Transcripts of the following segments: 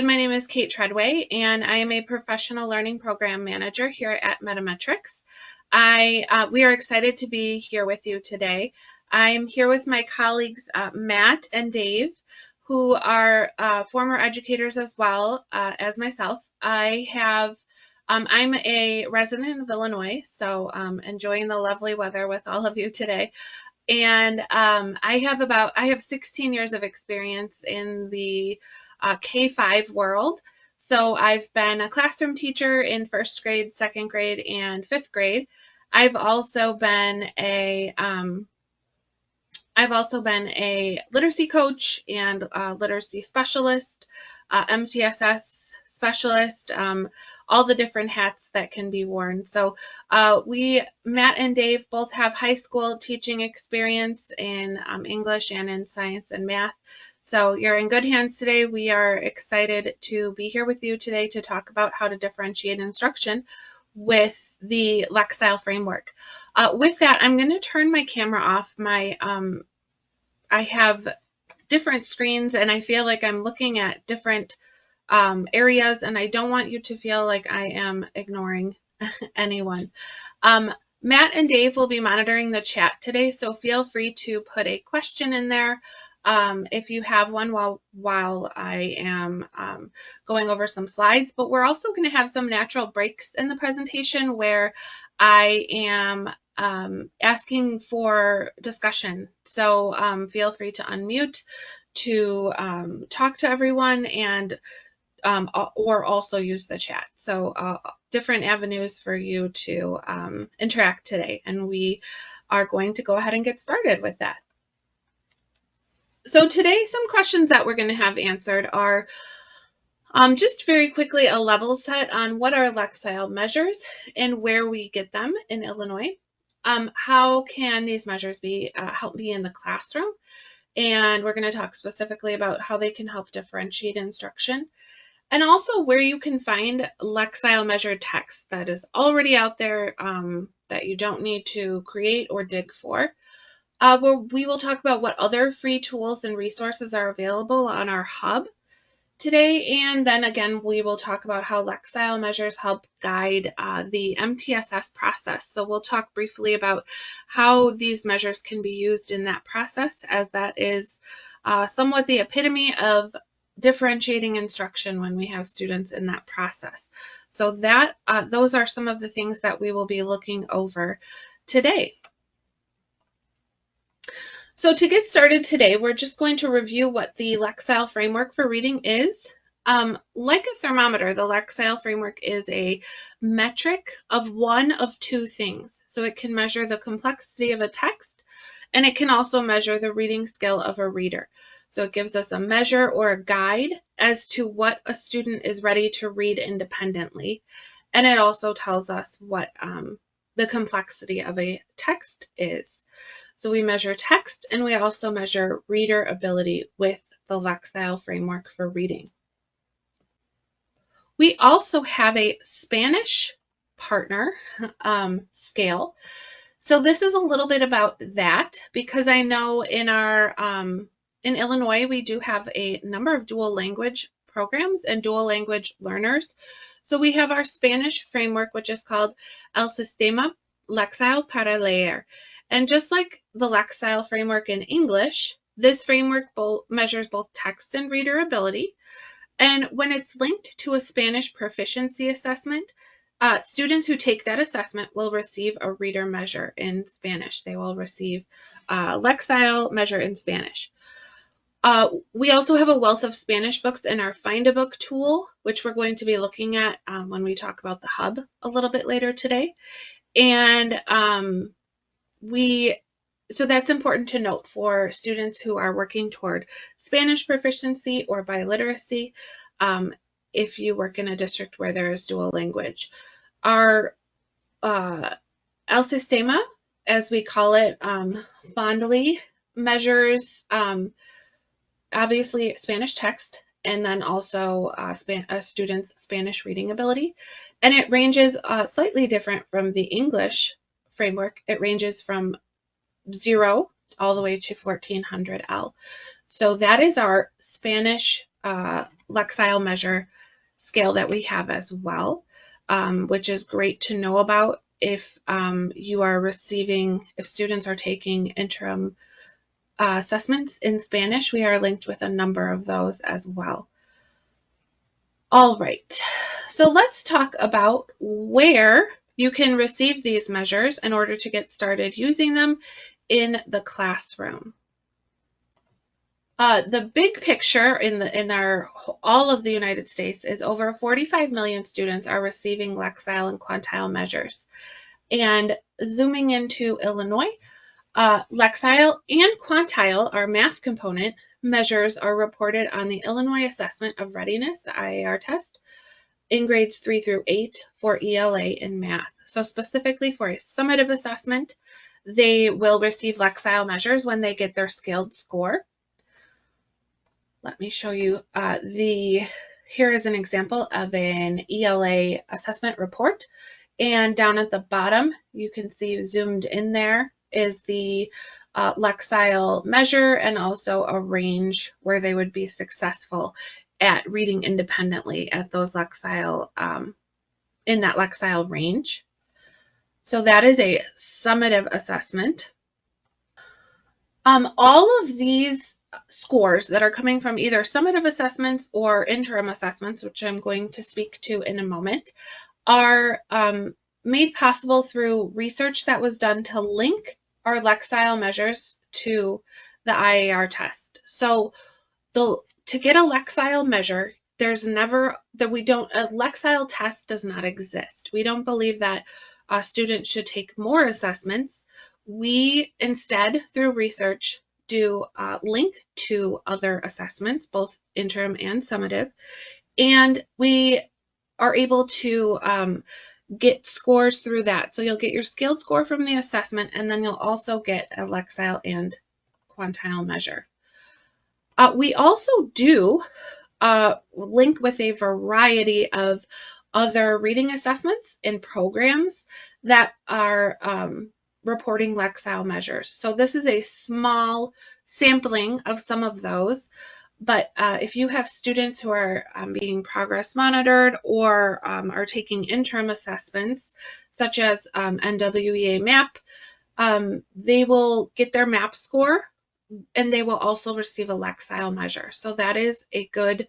My name is Kate Treadway, and I am a professional learning program manager here at Metametrics. We are excited to be here with you today. I'm here with my colleagues Matt and Dave, who are former educators as well as myself. I'm a resident of Illinois, so enjoying the lovely weather with all of you today. And I have 16 years of experience in the K-5 world. So I've been a classroom teacher in first grade, second grade, and fifth grade. I've also been a literacy coach and literacy specialist, MTSS specialist, all the different hats that can be worn. So Matt and Dave both have high school teaching experience in English and in science and math. So you're in good hands today. We are excited to be here with you today to talk about how to differentiate instruction with the Lexile framework. With that, I'm going to turn my camera off. I have different screens and I feel like I'm looking at different areas, and I don't want you to feel like I am ignoring anyone. Matt and Dave will be monitoring the chat today, so feel free to put a question in there if you have one while I am going over some slides. But we're also going to have some natural breaks in the presentation where I am asking for discussion. So feel free to unmute to talk to everyone and or also use the chat. So different avenues for you to interact today, and we are going to go ahead and get started with that. So today, some questions that we're going to have answered are just very quickly a level set on what are Lexile measures and where we get them in Illinois. How can these measures help me in the classroom? And we're going to talk specifically about how they can help differentiate instruction. And also where you can find Lexile measured text that is already out there that you don't need to create or dig for. We will talk about what other free tools and resources are available on our hub today. And then again, we will talk about how Lexile measures help guide the MTSS process. So we'll talk briefly about how these measures can be used in that process, as that is somewhat the epitome of differentiating instruction when we have students in that process. So those are some of the things that we will be looking over today. So to get started today, we're just going to review what the Lexile framework for reading is. Like a thermometer, the Lexile framework is a metric of one of two things. So it can measure the complexity of a text, and it can also measure the reading skill of a reader. So it gives us a measure or a guide as to what a student is ready to read independently. And it also tells us what the complexity of a text is. So we measure text, and we also measure reader ability with the Lexile framework for reading. We also have a Spanish partner scale. So this is a little bit about that, because I know in Illinois, we do have a number of dual language programs and dual language learners. So we have our Spanish framework, which is called El Sistema Lexile para Leer. And just like the Lexile framework in English, this framework measures both text and reader ability. And when it's linked to a Spanish proficiency assessment, students who take that assessment will receive a reader measure in Spanish. They will receive a Lexile measure in Spanish. We also have a wealth of Spanish books in our Find a Book tool, which we're going to be looking at when we talk about the hub a little bit later today. And so that's important to note for students who are working toward Spanish proficiency or biliteracy if you work in a district where there is dual language. Our El Sistema, as we call it fondly, measures obviously Spanish text, and then also a student's Spanish reading ability. And it ranges slightly different from the English framework. It ranges from 0 all the way to 1400 L. So that is our Spanish Lexile measure scale that we have as well, which is great to know about if you are receiving, if students are taking interim assessments in Spanish. We are linked with a number of those as well. All right, so let's talk about where you can receive these measures in order to get started using them in the classroom. The big picture in all of the United States is over 45 million students are receiving Lexile and quantile measures. And zooming into Illinois, Lexile and quantile, our math component, measures are reported on the Illinois Assessment of Readiness, the IAR test, in grades 3 through 8 for ELA in math. So specifically for a summative assessment, they will receive Lexile measures when they get their scaled score. Let me show you here is an example of an ELA assessment report. And down at the bottom, you can see zoomed in there is the Lexile measure and also a range where they would be successful at reading independently at those Lexile, in that Lexile range. So that is a summative assessment. All of these scores that are coming from either summative assessments or interim assessments, which I'm going to speak to in a moment, are made possible through research that was done to link our Lexile measures to the IAR test. So to get a Lexile measure, there's never that a Lexile test does not exist. We don't believe that students should take more assessments. We instead, through research, do link to other assessments, both interim and summative, and we are able to get scores through that. So you'll get your scaled score from the assessment, and then you'll also get a Lexile and quantile measure. We also do link with a variety of other reading assessments and programs that are reporting Lexile measures. So this is a small sampling of some of those. But if you have students who are being progress monitored or are taking interim assessments, such as NWEA MAP, they will get their MAP score and they will also receive a Lexile measure. So that is a good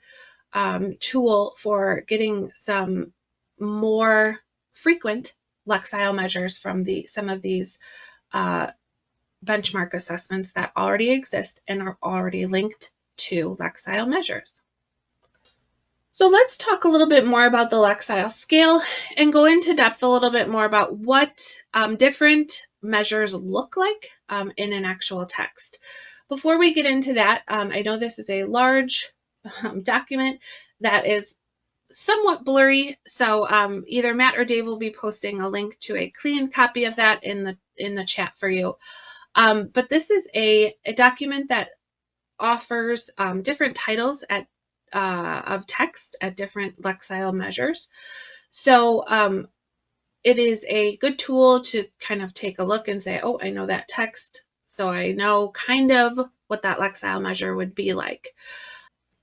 tool for getting some more frequent Lexile measures from some of these benchmark assessments that already exist and are already linked to Lexile measures. So let's talk a little bit more about the Lexile scale and go into depth a little bit more about what different measures look like in an actual text. Before we get into that, I know this is a large document that is somewhat blurry, so either Matt or Dave will be posting a link to a clean copy of that in the chat for you. But this is a document that offers different titles of text at different Lexile measures. So it is a good tool to kind of take a look and say, oh, I know that text, so I know kind of what that Lexile measure would be like.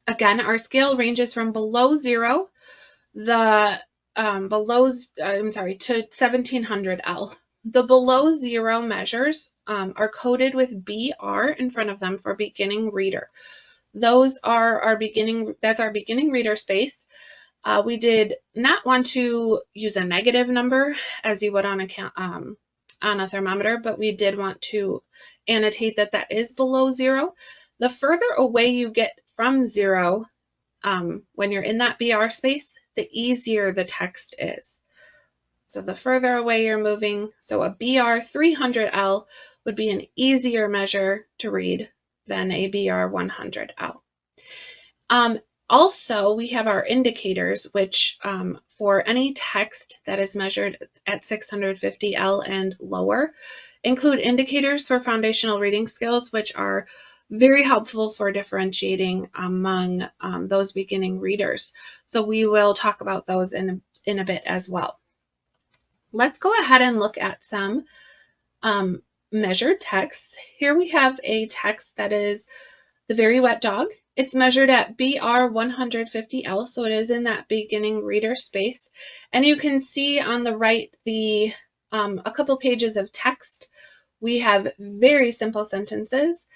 Again, our scale ranges from below 0, to 1700 L. The below 0 measures are coded with BR in front of them for beginning reader. Those are that's our beginning reader space. We did not want to use a negative number as you would on a thermometer, but we did want to annotate that is below 0. The further away you get from 0, when you're in that BR space, the easier the text is. So the further away you're moving, so a BR 300L would be an easier measure to read than a BR 100L. Also, we have our indicators, which for any text that is measured at 650L and lower, include indicators for foundational reading skills, which are very helpful for differentiating among those beginning readers. So we will talk about those in a bit as well. Let's go ahead and look at some measured texts. Here we have a text that is The Very Wet Dog. It's measured at BR 150L, so it is in that beginning reader space. And you can see on the right the a couple pages of text. We have very simple sentences,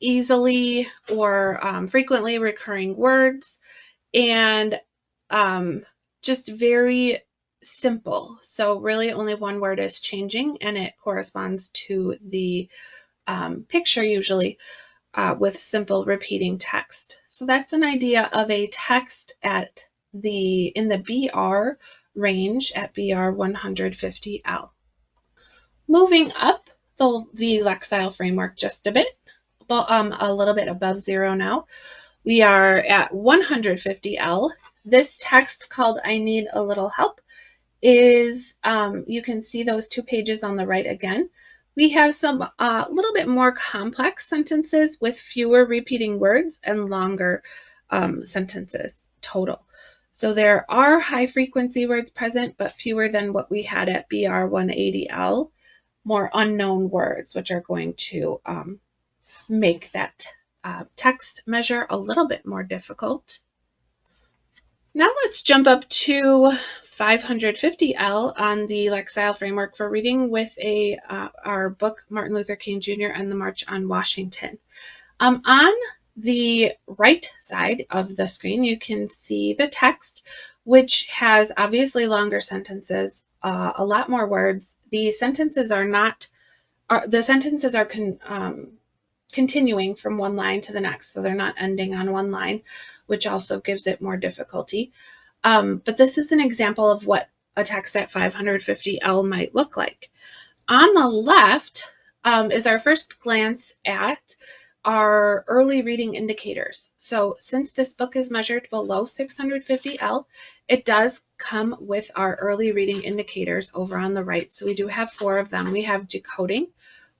easily or frequently recurring words, and just very simple. So really only one word is changing, and it corresponds to the picture usually with simple repeating text. So that's an idea of a text at in the BR range at BR 150L. Moving up the Lexile framework just a bit, a little bit above 0 now. We are at 150L. This text called I Need a Little Help is, you can see those 2 pages on the right again. We have some little bit more complex sentences with fewer repeating words and longer sentences total. So there are high frequency words present, but fewer than what we had at BR 180L, more unknown words, which are going to make that text measure a little bit more difficult. Now let's jump up to 550L on the Lexile framework for reading with our book, Martin Luther King Jr. and the March on Washington. On the right side of the screen, you can see the text, which has obviously longer sentences, a lot more words. The sentences are continuing from one line to the next, so they're not ending on one line, which also gives it more difficulty. But this is an example of what a text at 550L might look like. On the left is our first glance at our early reading indicators. So since this book is measured below 650L, it does come with our early reading indicators over on the right. So we do have 4 of them. We have decoding,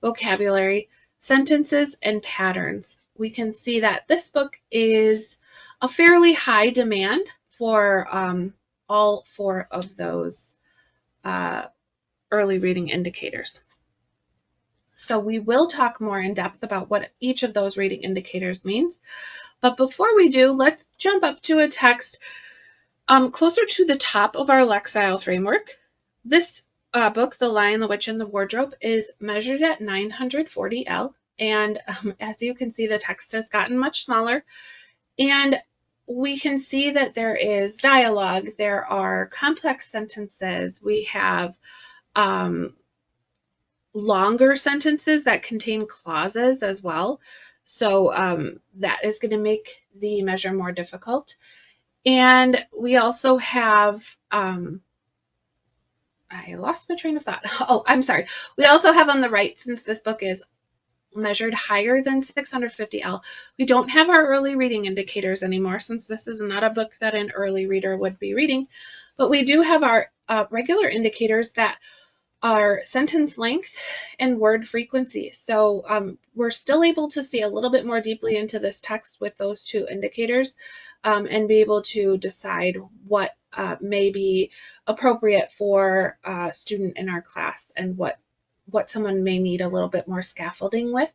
vocabulary, sentences, and patterns. We can see that this book is a fairly high demand for all 4 of those early reading indicators. So we will talk more in depth about what each of those reading indicators means. But before we do, let's jump up to a text closer to the top of our Lexile framework. This book, The Lion, the Witch, and the Wardrobe, is measured at 940L. And as you can see, the text has gotten much smaller. And we can see that there is dialogue, there are complex sentences, we have longer sentences that contain clauses as well. So that is going to make the measure more difficult. And we also have, I lost my train of thought. Oh, I'm sorry. We also have on the right, since this book is measured higher than 650L, we don't have our early reading indicators anymore, since this is not a book that an early reader would be reading. But we do have our regular indicators that are sentence length and word frequency. So we're still able to see a little bit more deeply into this text with those 2 indicators and be able to decide what may be appropriate for a student in our class and what someone may need a little bit more scaffolding with.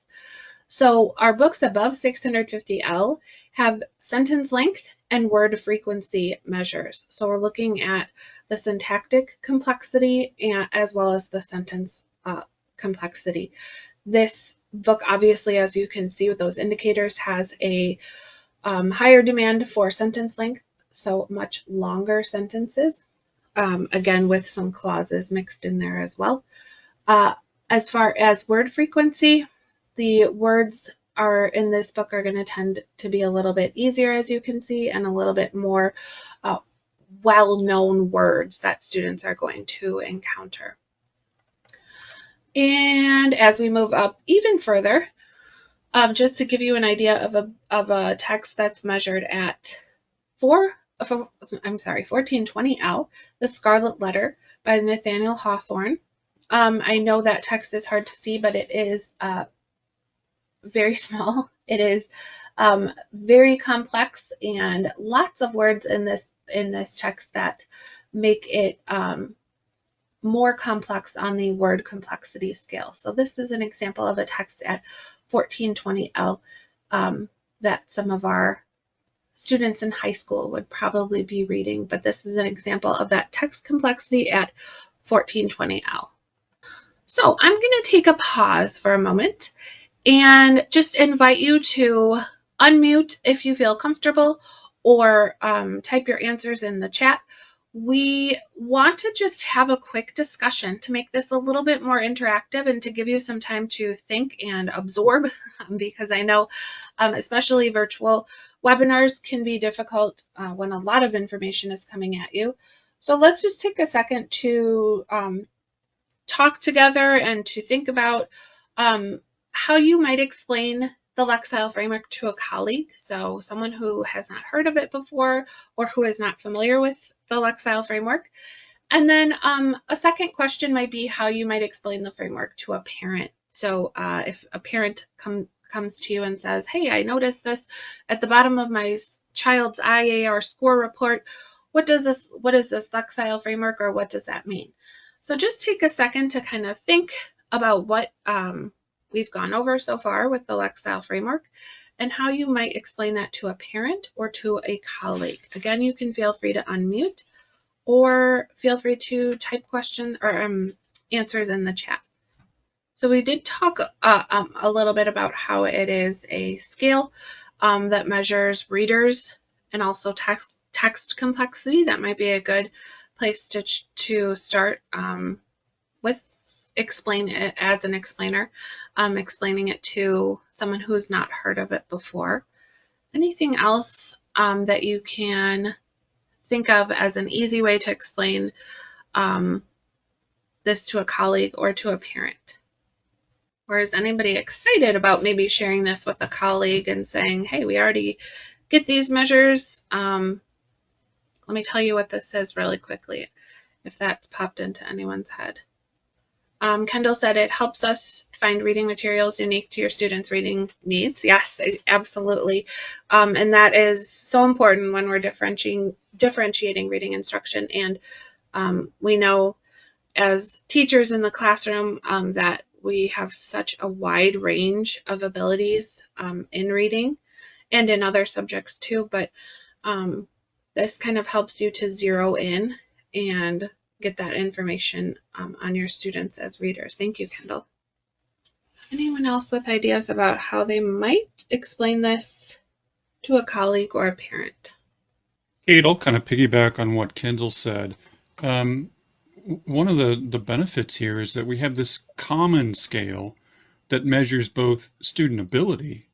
So our books above 650L have sentence length and word frequency measures. So we're looking at the syntactic complexity as well as the sentence complexity. This book, obviously, as you can see with those indicators, has a higher demand for sentence length, so much longer sentences, again with some clauses mixed in there as well. As far as word frequency, the words in this book are going to tend to be a little bit easier, as you can see, and a little bit more well-known words that students are going to encounter. And as we move up even further, just to give you an idea of a text that's measured at 1420L, The Scarlet Letter by Nathaniel Hawthorne. I know that text is hard to see, but it is very small. It is very complex, and lots of words in this text that make it more complex on the word complexity scale. So this is an example of a text at 1420L that some of our students in high school would probably be reading, but this is an example of that text complexity at 1420L. So I'm going to take a pause for a moment and just invite you to unmute if you feel comfortable, or type your answers in the chat. We want to just have a quick discussion to make this a little bit more interactive and to give you some time to think and absorb, because I know especially virtual webinars can be difficult when a lot of information is coming at you. So let's just take a second to talk together and to think about how you might explain the Lexile framework to a colleague, so someone who has not heard of it before or who is not familiar with the Lexile framework. And then a second question might be how you might explain the framework to a parent. So if a parent comes to you and says, hey, I noticed this at the bottom of my child's IAR score report, what is this Lexile framework, or what does that mean? So just take a second to kind of think about what we've gone over so far with the Lexile framework and how you might explain that to a parent or to a colleague. Again, you can feel free to unmute or feel free to type questions or answers in the chat. So we did talk a little bit about how it is a scale that measures readers and also text complexity. That might be a good place to start with. Explain it as an explainer, explaining it to someone who's not heard of it before. Anything else that you can think of as an easy way to explain this to a colleague or to a parent? Or is anybody excited about maybe sharing this with a colleague and saying, hey, we already get these measures. Let me tell you what this says really quickly, if that's popped into anyone's head. Kendall said it helps us find reading materials unique to your students' reading needs. Yes, absolutely. And that is so important when we're differentiating reading instruction. And we know as teachers in the classroom that we have such a wide range of abilities in reading and in other subjects too. But this kind of helps you to zero in and get that information on your students as readers. Thank you, Kendall. Anyone else with ideas about how they might explain this to a colleague or a parent? Kate, I'll kind of piggyback on what Kendall said. One of the benefits here is that we have this common scale that measures both student ability,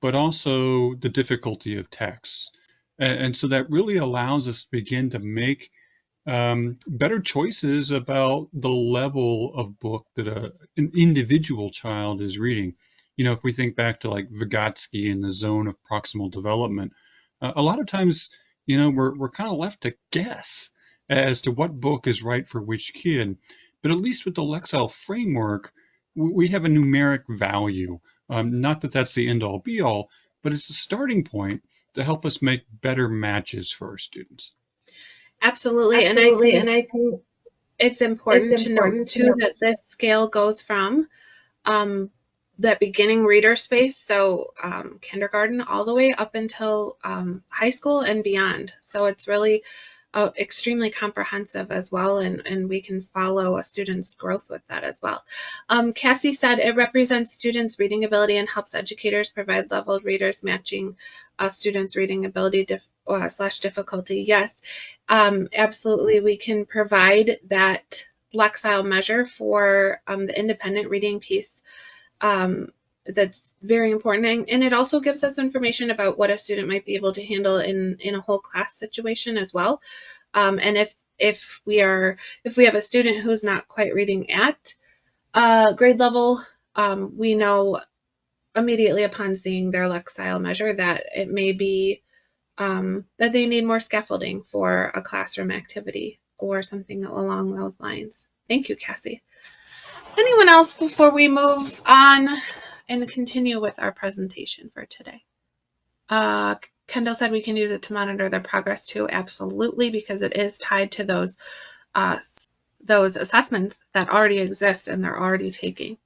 but also the difficulty of texts. And so that really allows us to begin to make better choices about the level of book that an individual child is reading. You know, if we think back to like Vygotsky and the zone of proximal development, a lot of times, you know, we're kind of left to guess as to what book is right for which kid. But at least with the Lexile framework, we have a numeric value. Not that that's the end-all be-all, but it's a starting point to help us make better matches for our students. Absolutely. And I think it's important to note too that this scale goes from that beginning reader space, so kindergarten all the way up until high school and beyond. So it's really extremely comprehensive as well, and we can follow a student's growth with that as well. Cassie said it represents students' reading ability and helps educators provide leveled readers matching students' reading ability / difficulty. Yes, absolutely. We can provide that Lexile measure for the independent reading piece. That's very important, and it also gives us information about what a student might be able to handle in a whole class situation as well. And if we have a student who's not quite reading at grade level, we know immediately upon seeing their Lexile measure that it may be that they need more scaffolding for a classroom activity or something along those lines. Thank you, Cassie. Anyone else before we move on and continue with our presentation for today? Kendall said we can use it to monitor their progress too. Absolutely, because it is tied to those assessments that already exist and they're already taking.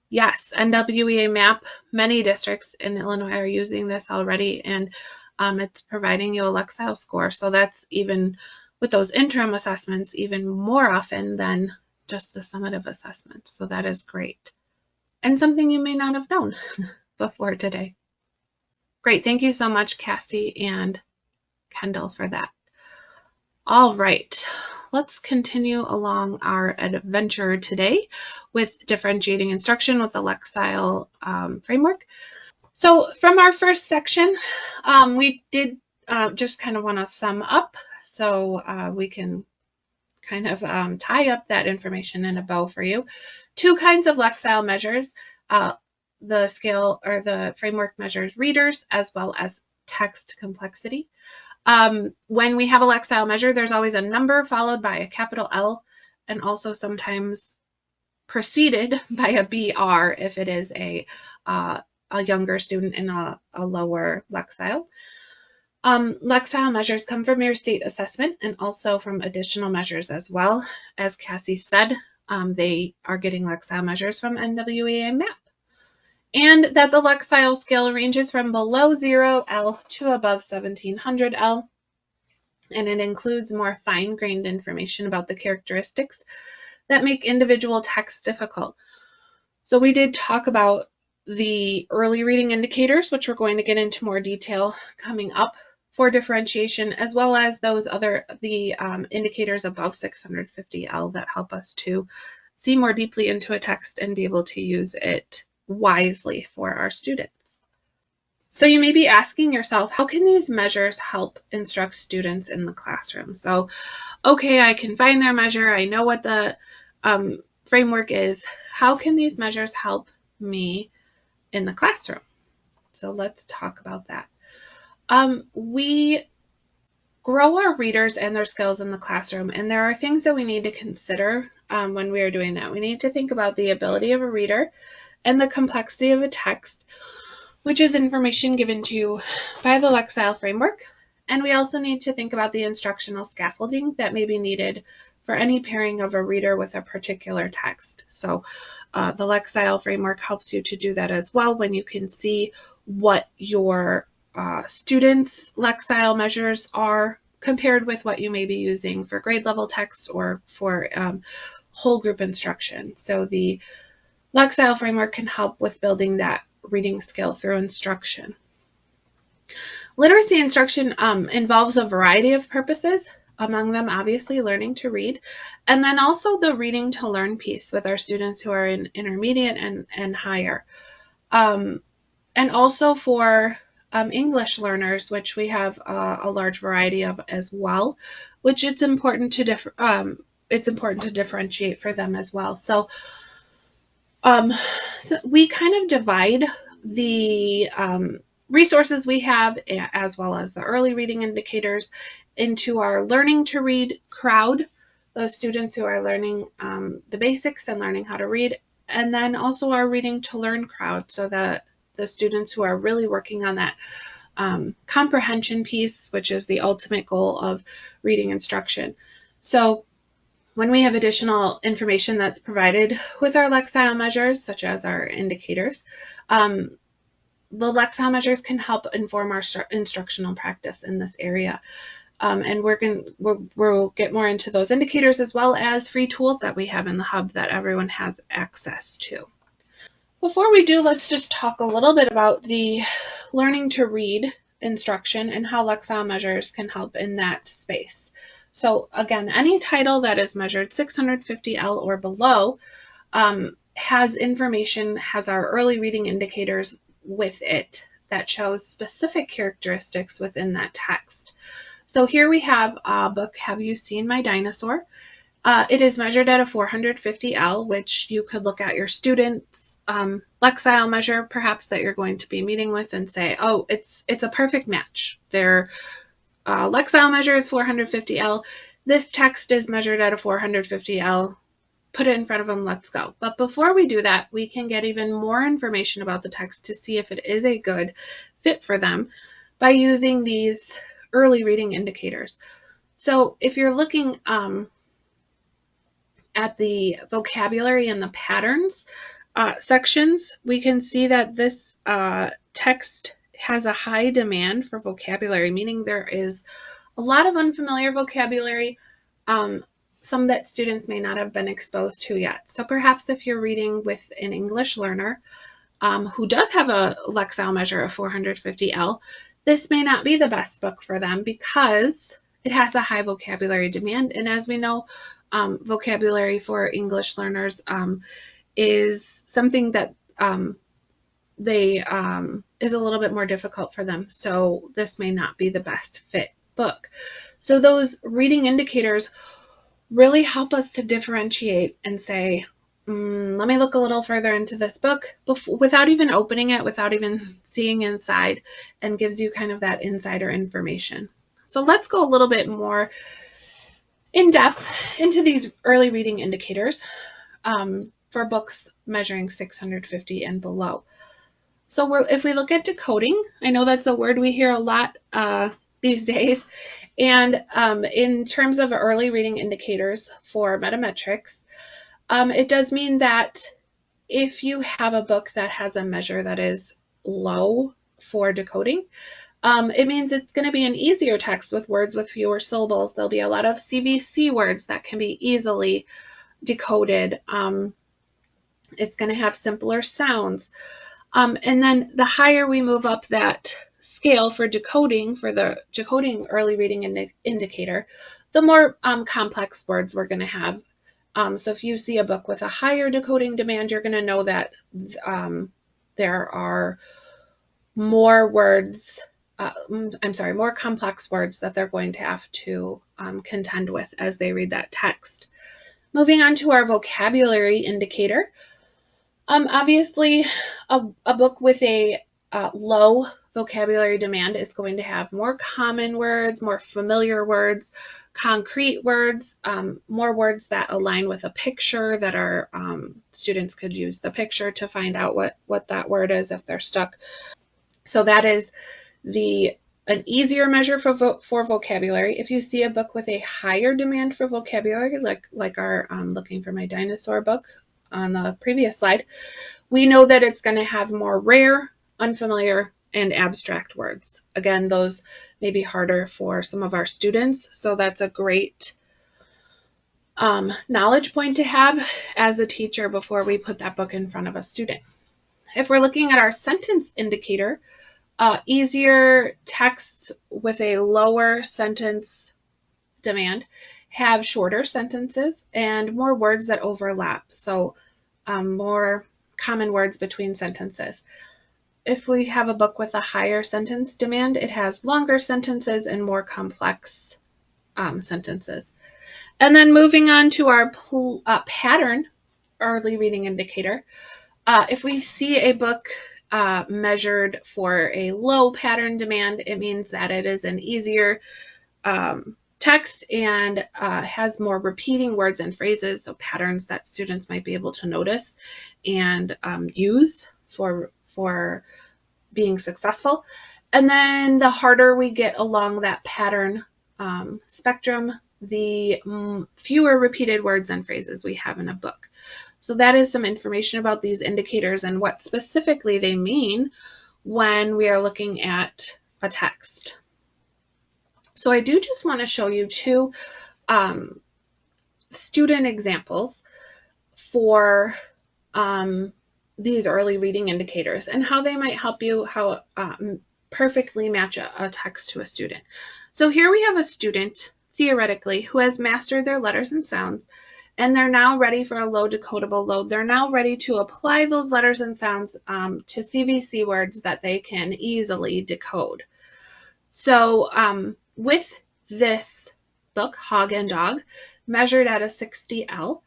Yes, NWEA MAP, many districts in Illinois are using this already, and it's providing you a Lexile score. So that's even with those interim assessments, even more often than just the summative assessments. So that is great. And something you may not have known before today. Great. Thank you so much, Cassie and Kendall, for that. All right. Let's continue along our adventure today with differentiating instruction with the Lexile framework. So from our first section, we did just kind of want to sum up so we can kind of tie up that information in a bow for you. Two kinds of Lexile measures. The scale or the framework measures readers as well as text complexity. When we have a Lexile measure, there's always a number followed by a capital L and also sometimes preceded by a BR if it is a younger student in a lower Lexile. Lexile measures come from your state assessment and also from additional measures as well. As Cassie said, they are getting Lexile measures from NWEA MAP. And that the Lexile scale ranges from below 0L to above 1700L. And it includes more fine-grained information about the characteristics that make individual texts difficult. So we did talk about the early reading indicators, which we're going to get into more detail coming up for differentiation, as well as those the indicators above 650L that help us to see more deeply into a text and be able to use it wisely for our students. So you may be asking yourself, how can these measures help instruct students in the classroom? So, okay, I can find their measure. I know what the framework is. How can these measures help me in the classroom? So let's talk about that. We grow our readers and their skills in the classroom, and there are things that we need to consider when we are doing that. We need to think about the ability of a reader and the complexity of a text, which is information given to you by the Lexile framework. And we also need to think about the instructional scaffolding that may be needed for any pairing of a reader with a particular text. So the Lexile framework helps you to do that as well when you can see what your students' Lexile measures are compared with what you may be using for grade level text or for whole group instruction. So the Lexile framework can help with building that reading skill through instruction. Literacy instruction involves a variety of purposes, among them obviously learning to read, and then also the reading to learn piece with our students who are in intermediate and higher. And also for English learners, which we have a large variety of as well, which it's important to differentiate for them as well. So we kind of divide the resources we have, as well as the early reading indicators, into our learning to read crowd, those students who are learning the basics and learning how to read, and then also our reading to learn crowd, so that the students who are really working on that comprehension piece, which is the ultimate goal of reading instruction. So when we have additional information that's provided with our Lexile measures, such as our indicators, the Lexile measures can help inform our instructional practice in this area. And we'll get more into those indicators as well as free tools that we have in the hub that everyone has access to. Before we do, let's just talk a little bit about the learning to read instruction and how Lexile measures can help in that space. So again, any title that is measured 650L or below has our early reading indicators with it that shows specific characteristics within that text. So here we have a book, Have You Seen My Dinosaur? It is measured at a 450L, which you could look at your student's Lexile measure, perhaps, that you're going to be meeting with and say, oh, it's a perfect match. Their Lexile measure is 450L. This text is measured at a 450L. Put it in front of them, let's go. But before we do that, we can get even more information about the text to see if it is a good fit for them by using these early reading indicators. So if you're looking at the vocabulary and the patterns, sections, we can see that this text has a high demand for vocabulary, meaning there is a lot of unfamiliar vocabulary, some that students may not have been exposed to yet. So perhaps if you're reading with an English learner who does have a Lexile measure of 450L, this may not be the best book for them because it has a high vocabulary demand. And as we know, vocabulary for English learners is something that is a little bit more difficult for them. So this may not be the best fit book. So those reading indicators really help us to differentiate and say, let me look a little further into this book without even opening it, without even seeing inside, and gives you kind of that insider information. So let's go a little bit more in depth into these early reading indicators for books measuring 650 and below. So if we look at decoding, I know that's a word we hear a lot these days. And in terms of early reading indicators for metametrics, it does mean that if you have a book that has a measure that is low for decoding, it means it's going to be an easier text with words with fewer syllables. There'll be a lot of CVC words that can be easily decoded. It's going to have simpler sounds. And then the higher we move up that scale for decoding, for the decoding early reading indicator, the more complex words we're going to have. So if you see a book with a higher decoding demand, you're going to know that there are more words, more complex words that they're going to have to contend with as they read that text. Moving on to our vocabulary indicator. Obviously, a book with a low vocabulary demand is going to have more common words, more familiar words, concrete words, more words that align with a picture that are students could use the picture to find out what that word is if they're stuck. So that is an easier measure for vocabulary. If you see a book with a higher demand for vocabulary, like our Looking for My Dinosaur book on the previous slide, we know that it's going to have more rare, unfamiliar, and abstract words. Again, those may be harder for some of our students, so that's a great knowledge point to have as a teacher before we put that book in front of a student. If we're looking at our sentence indicator, easier texts with a lower sentence demand have shorter sentences and more words that overlap, so more common words between sentences. If we have a book with a higher sentence demand, it has longer sentences and more complex sentences. And then moving on to our pattern early reading indicator, if we see a book measured for a low pattern demand, it means that it is an easier text and has more repeating words and phrases, so patterns that students might be able to notice and use for being successful. And then the harder we get along that pattern spectrum, the fewer repeated words and phrases we have in a book. So that is some information about these indicators and what specifically they mean when we are looking at a text. So I do just want to show you two student examples for these early reading indicators and how they might help you perfectly match a text to a student. So here we have a student, theoretically, who has mastered their letters and sounds, and they're now ready for a low decodable load. They're now ready to apply those letters and sounds to CVC words that they can easily decode. So with this book, Hog and Dog, measured at a 60L,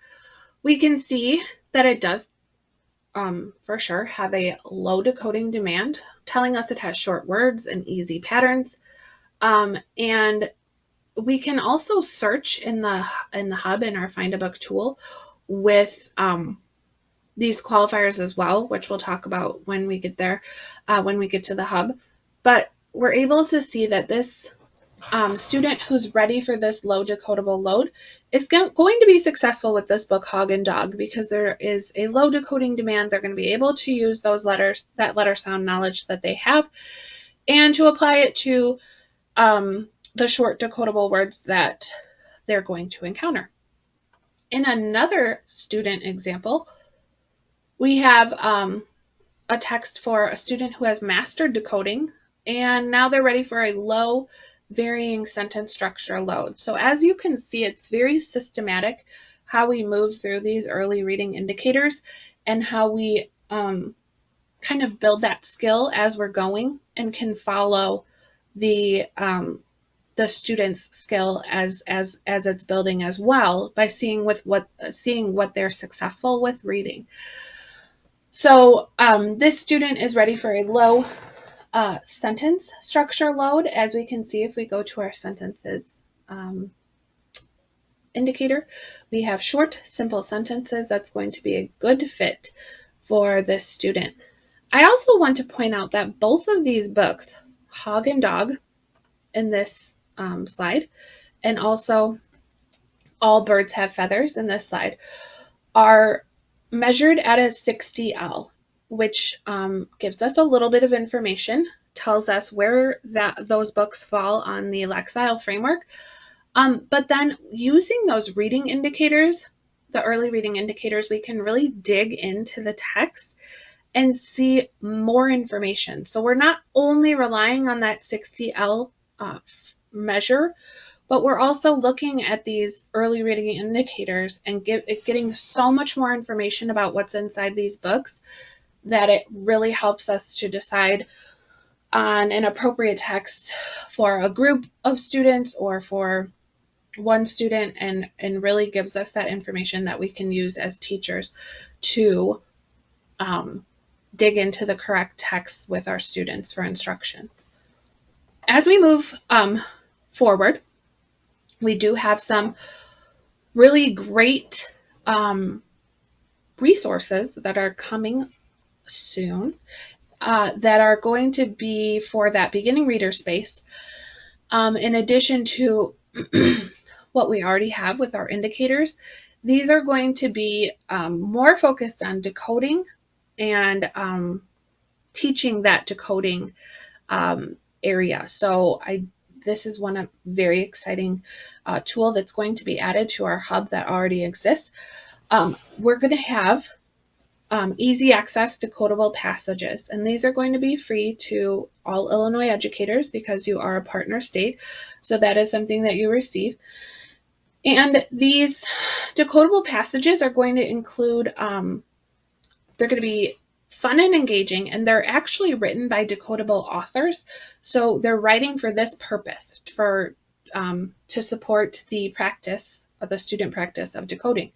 we can see that it does for sure have a low decoding demand, telling us it has short words and easy patterns. And we can also search in the hub in our Find a Book tool with these qualifiers as well, which we'll talk about when we get there, when we get to the hub. But we're able to see that this student who's ready for this low decodable load is going to be successful with this book, Hog and Dog, because there is a low decoding demand. They're going to be able to use those letters, that letter sound knowledge that they have, and to apply it to the short decodable words that they're going to encounter. In another student example, we have a text for a student who has mastered decoding, and now they're ready for a low varying sentence structure load. So as you can see, it's very systematic how we move through these early reading indicators and how we kind of build that skill as we're going and can follow the student's skill as it's building as well by seeing what they're successful with reading. So this student is ready for a low sentence structure load, as we can see if we go to our sentences indicator. We have short, simple sentences. That's going to be a good fit for this student. I also want to point out that both of these books, Hog and Dog in this slide, and also All Birds Have Feathers in this slide, are measured at a 60L, which gives us a little bit of information, tells us where those books fall on the Lexile framework. But then using those reading indicators, the early reading indicators, we can really dig into the text and see more information. So we're not only relying on that 60L measure, but we're also looking at these early reading indicators and getting so much more information about what's inside these books that it really helps us to decide on an appropriate text for a group of students or for one student, and really gives us that information that we can use as teachers to dig into the correct text with our students for instruction. As we move forward, we do have some really great resources that are coming soon that are going to be for that beginning reader space. In addition to what we already have with our indicators, these are going to be more focused on decoding and teaching that decoding area. So this is one very exciting tool that's going to be added to our hub that already exists. We're going to have easy access decodable passages, and these are going to be free to all Illinois educators because you are a partner state, so that is something that you receive. And these decodable passages are going to include, they're going to be fun and engaging, and they're actually written by decodable authors. So they're writing for this purpose, for to support the practice, the student practice of decoding.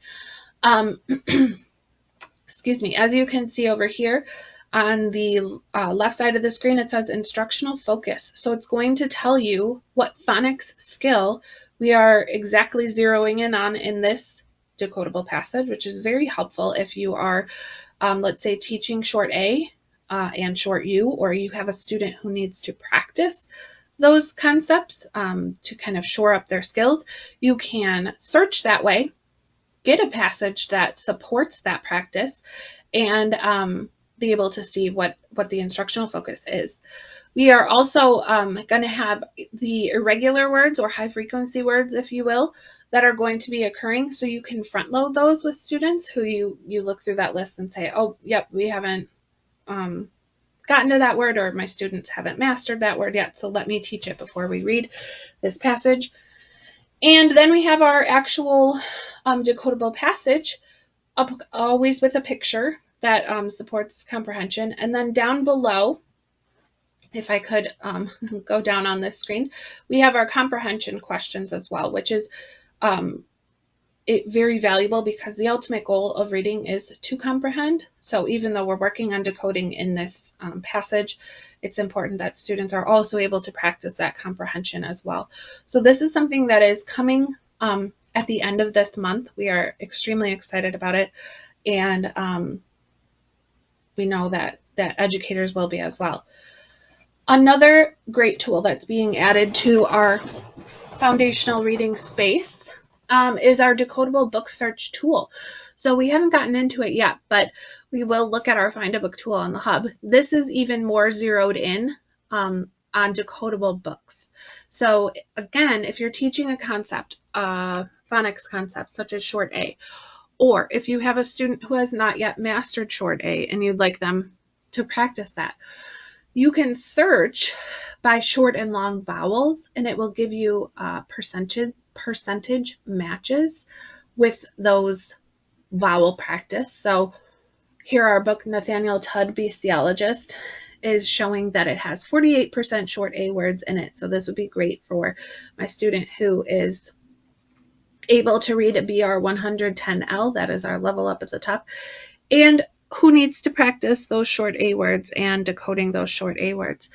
Excuse me. As you can see over here on the left side of the screen, it says instructional focus. So it's going to tell you what phonics skill we are exactly zeroing in on in this decodable passage, which is very helpful if you are, let's say, teaching short A and short U, or you have a student who needs to practice those concepts to kind of shore up their skills. You can search that way, get a passage that supports that practice, and be able to see what the instructional focus is. We are also going to have the irregular words, or high frequency words, if you will, that are going to be occurring. So you can front load those with students who you look through that list and say, oh, yep, we haven't gotten to that word, or my students haven't mastered that word yet, so let me teach it before we read this passage. And then we have our actual decodable passage, always with a picture that supports comprehension. And then down below, if I could go down on this screen, we have our comprehension questions as well, which is very valuable because the ultimate goal of reading is to comprehend. So even though we're working on decoding in this passage, it's important that students are also able to practice that comprehension as well. So this is something that is coming at the end of this month. We are extremely excited about it, and we know that educators will be as well. Another great tool that's being added to our foundational reading space is our decodable book search tool. So we haven't gotten into it yet, but we will look at our Find a Book tool on the Hub. This is even more zeroed in on decodable books. So again, if you're teaching a concept, phonics concept such as short A, or if you have a student who has not yet mastered short A and you'd like them to practice that, you can search by short and long vowels, and it will give you percentage matches with those vowel practice. So here our book, Nathaniel Tudd, Bestiologist, is showing that it has 48% short A words in it. So this would be great for my student who is able to read a BR 110L, that is our level up at the top, and who needs to practice those short A words and decoding those short A words.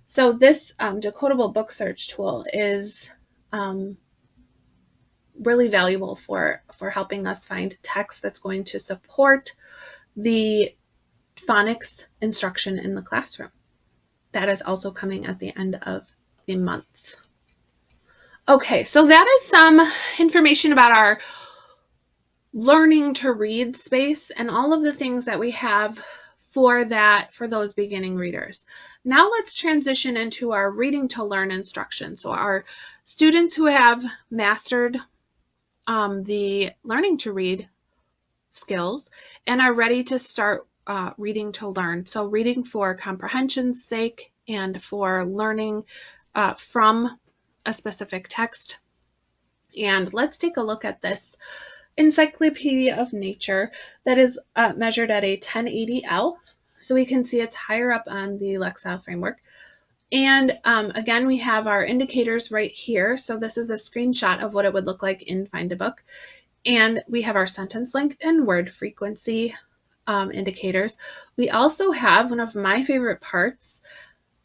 So this decodable book search tool is really valuable for helping us find text that's going to support the phonics instruction in the classroom. That is also coming at the end of the month. Okay, so that is some information about our learning to read space and all of the things that we have for those beginning readers. Now let's transition into our reading to learn instruction. So our students who have mastered the learning to read skills and are ready to start reading to learn. So reading for comprehension's sake and for learning from a specific text. And let's take a look at this Encyclopedia of Nature that is measured at a 1080L. So we can see it's higher up on the Lexile framework. And again, we have our indicators right here. So this is a screenshot of what it would look like in Find a Book. And we have our sentence length and word frequency indicators. We also have one of my favorite parts,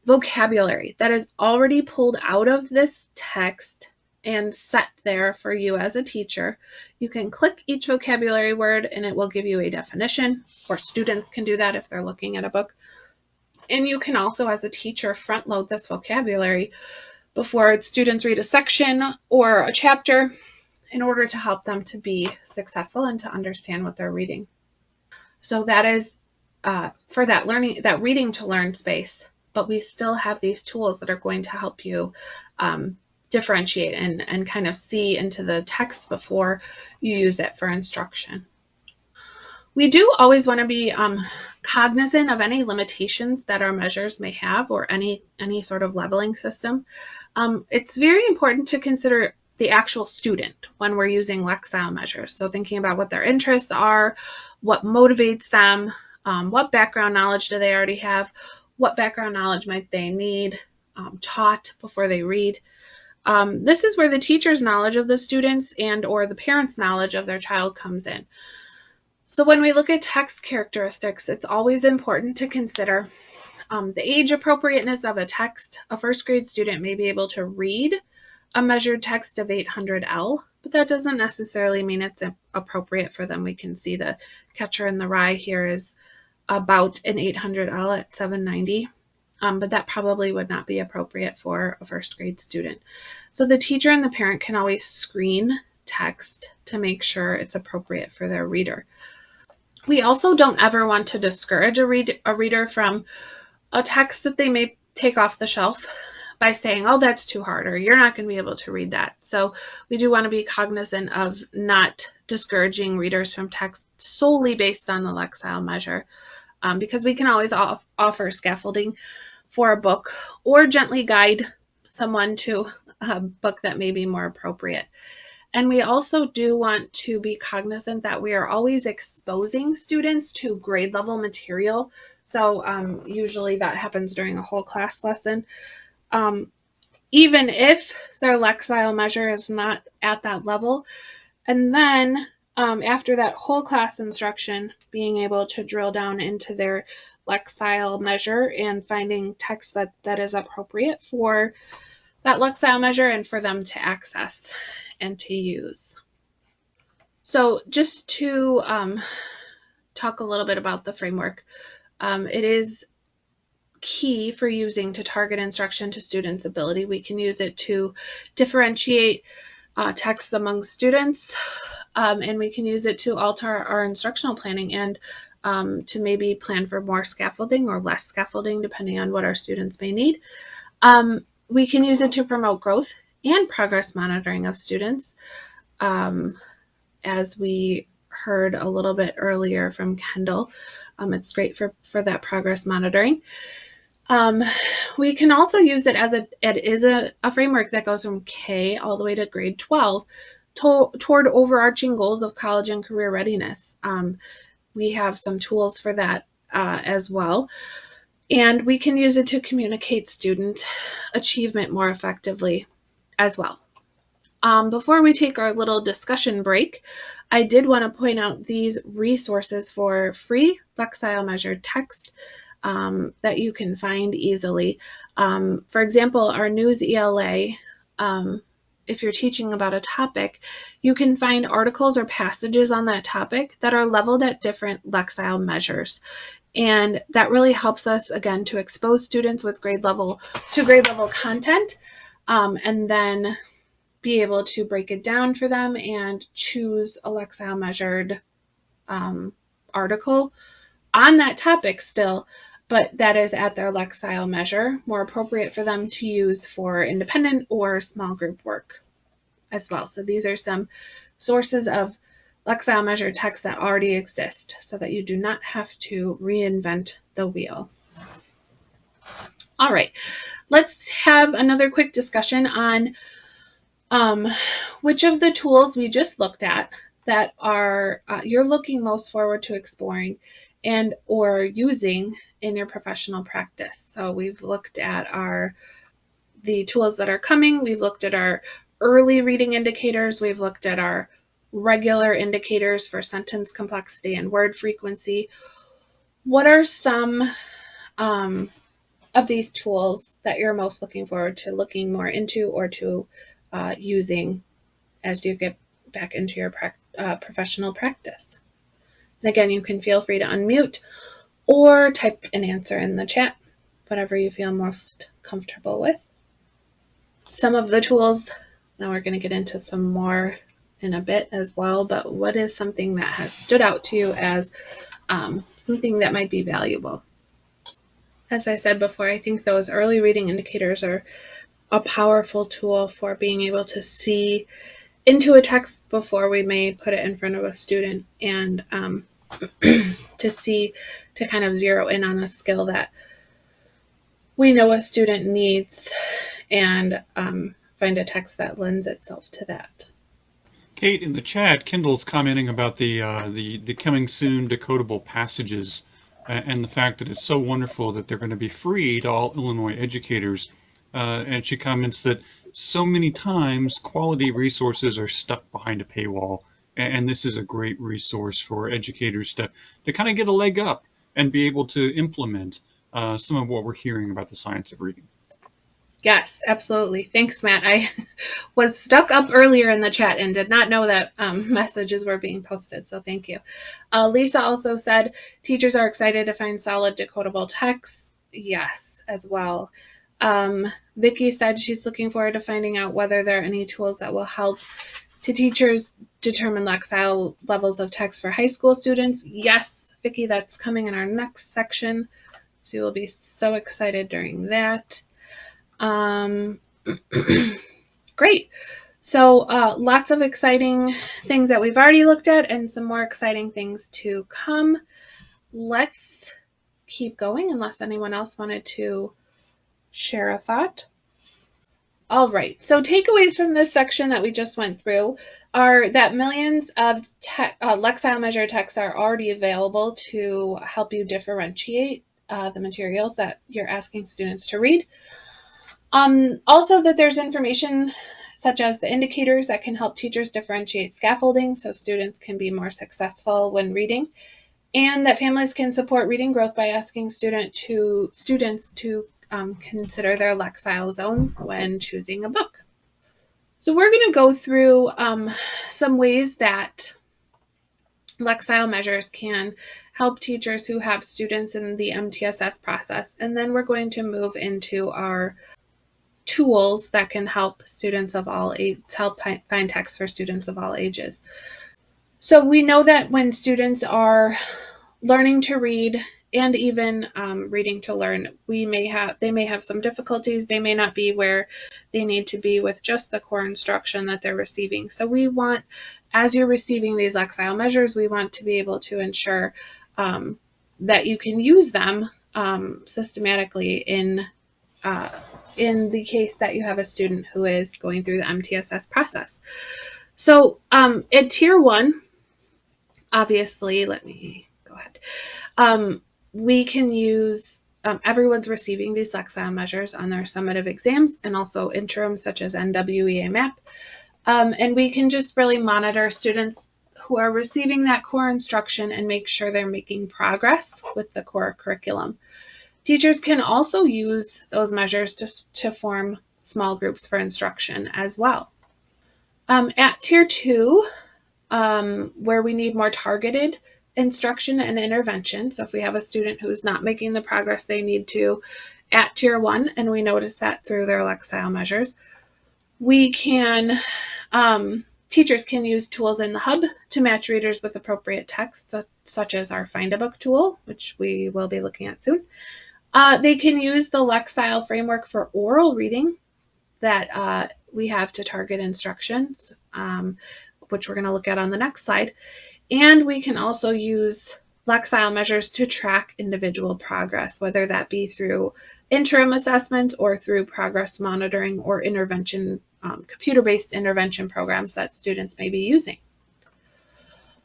vocabulary, that is already pulled out of this text and set there for you as a teacher. You can click each vocabulary word and it will give you a definition, or students can do that if they're looking at a book. And you can also, as a teacher, front load this vocabulary before students read a section or a chapter in order to help them to be successful and to understand what they're reading. So that is for that reading to learn space, but we still have these tools that are going to help you differentiate and kind of see into the text before you use it for instruction. We do always want to be cognizant of any limitations that our measures may have, or any sort of leveling system. It's very important to consider the actual student when we're using Lexile measures. So thinking about what their interests are, what motivates them, what background knowledge do they already have, what background knowledge might they need taught before they read. This is where the teacher's knowledge of the students and or the parent's knowledge of their child comes in. So when we look at text characteristics, it's always important to consider the age appropriateness of a text. A first grade student may be able to read a measured text of 800L, but that doesn't necessarily mean it's appropriate for them. We can see the Catcher in the Rye here is about an 800L at 790. But that probably would not be appropriate for a first grade student. So the teacher and the parent can always screen text to make sure it's appropriate for their reader. We also don't ever want to discourage a reader from a text that they may take off the shelf by saying, oh, that's too hard, or you're not going to be able to read that. So we do want to be cognizant of not discouraging readers from text solely based on the Lexile measure, because we can always offer scaffolding for a book or gently guide someone to a book that may be more appropriate. And we also do want to be cognizant that we are always exposing students to grade level material. So usually that happens during a whole class lesson. Even if their Lexile measure is not at that level. And then after that whole class instruction, being able to drill down into their Lexile measure and finding text that is appropriate for that Lexile measure and for them to access and to use. So just to talk a little bit about the framework, it is key for using to target instruction to students' ability. We can use it to differentiate texts among students, and we can use it to alter our instructional planning and to maybe plan for more scaffolding or less scaffolding, depending on what our students may need. We can use it to promote growth and progress monitoring of students, as we heard a little bit earlier from Kendall. It's great for that progress monitoring. We can also use it as it is a framework that goes from K all the way to grade 12 toward overarching goals of college and career readiness. We have some tools for that as well. And we can use it to communicate student achievement more effectively as well. Before we take our little discussion break, I did want to point out these resources for free Lexile measured text that you can find easily. For example, our news ELA, if you're teaching about a topic, you can find articles or passages on that topic that are leveled at different Lexile measures. And that really helps us, again, to expose students with grade level content, and then be able to break it down for them and choose a Lexile measured article on that topic still, but that is at their Lexile measure, more appropriate for them to use for independent or small group work as well. So these are some sources of Lexile measured text that already exist so that you do not have to reinvent the wheel. All right, let's have another quick discussion on which of the tools we just looked at that are you're looking most forward to exploring and or using in your professional practice. So we've looked at the tools that are coming. We've looked at our early reading indicators. We've looked at our regular indicators for sentence complexity and word frequency. What are some of these tools that you're most looking forward to looking more into or to using as you get back into your professional practice? And again, you can feel free to unmute or type an answer in the chat, whatever you feel most comfortable with. Some of the tools, now we're going to get into some more in a bit as well, but what is something that has stood out to you as something that might be valuable? As I said before, I think those early reading indicators are a powerful tool for being able to see into a text before we may put it in front of a student, and to kind of zero in on a skill that we know a student needs and find a text that lends itself to that. Kate, in the chat, Kendall's commenting about the coming soon decodable passages and the fact that it's so wonderful that they're going to be free to all Illinois educators. And she comments that so many times quality resources are stuck behind a paywall, and this is a great resource for educators to kind of get a leg up and be able to implement some of what we're hearing about the science of reading. Yes, absolutely. Thanks, Matt. I was stuck up earlier in the chat and did not know that messages were being posted, so thank you. Lisa also said teachers are excited to find solid decodable texts. Yes, as well. Vicki said she's looking forward to finding out whether there are any tools that will help to teachers determine Lexile levels of text for high school students. Yes, Vicki, that's coming in our next section, so you will be so excited during that. Great. So lots of exciting things that we've already looked at and some more exciting things to come. Let's keep going unless anyone else wanted to share a thought. All right, so takeaways from this section that we just went through are that millions of Lexile measured texts are already available to help you differentiate the materials that you're asking students to read. Also that there's information such as the indicators that can help teachers differentiate scaffolding so students can be more successful when reading, and that families can support reading growth by asking students to consider their Lexile zone when choosing a book. So we're going to go through some ways that Lexile measures can help teachers who have students in the MTSS process. And then we're going to move into our tools that can help students of all ages, help find text for students of all ages. So we know that when students are learning to read and even reading to learn, they may have some difficulties. They may not be where they need to be with just the core instruction that they're receiving. So we want, as you're receiving these Lexile measures, we want to be able to ensure that you can use them systematically in the case that you have a student who is going through the MTSS process. So at Tier 1, obviously, let me go ahead. We can use, everyone's receiving these Lexile measures on their summative exams and also interims such as NWEA MAP. And we can just really monitor students who are receiving that core instruction and make sure they're making progress with the core curriculum. Teachers can also use those measures to form small groups for instruction as well. At Tier 2, where we need more targeted instruction and intervention, so if we have a student who's not making the progress they need to at Tier 1, and we notice that through their Lexile measures, we can, teachers can use tools in the hub to match readers with appropriate text, such as our Find a Book tool, which we will be looking at soon. They can use the Lexile framework for oral reading that we have to target instructions, which we're going to look at on the next slide. And we can also use Lexile measures to track individual progress, whether that be through interim assessment or through progress monitoring or intervention, computer-based intervention programs that students may be using.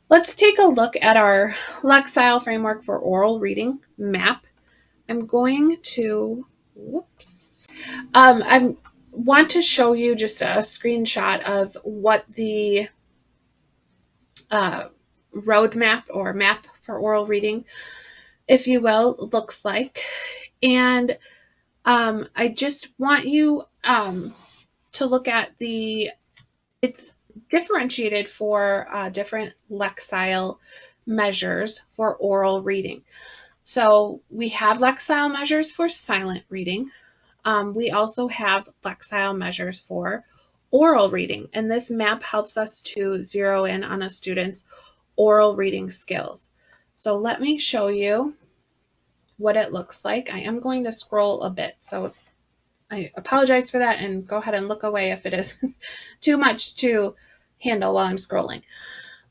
Let's take a look at our Lexile framework for oral reading, MAP. I'm going to, I want to show you just a screenshot of what the roadmap or map for oral reading, if you will, looks like. And I just want you to look at it's differentiated for different Lexile measures for oral reading. So we have Lexile measures for silent reading. We also have Lexile measures for oral reading, and this map helps us to zero in on a student's oral reading skills. So let me show you what it looks like. I am going to scroll a bit, so I apologize for that, and go ahead and look away if it is too much to handle while I'm scrolling.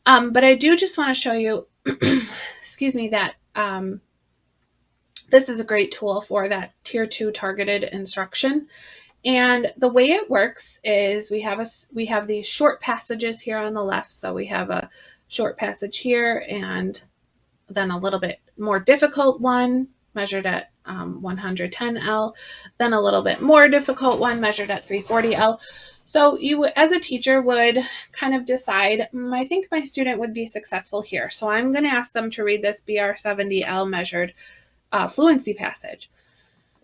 But I do just want to show you, excuse me, that this is a great tool for that Tier 2 targeted instruction. And the way it works is we have these short passages here on the left. So we have a short passage here and then a little bit more difficult one measured at 110L, then a little bit more difficult one measured at 340L. So you, as a teacher, would kind of decide, I think my student would be successful here. So I'm going to ask them to read this BR70L measured fluency passage.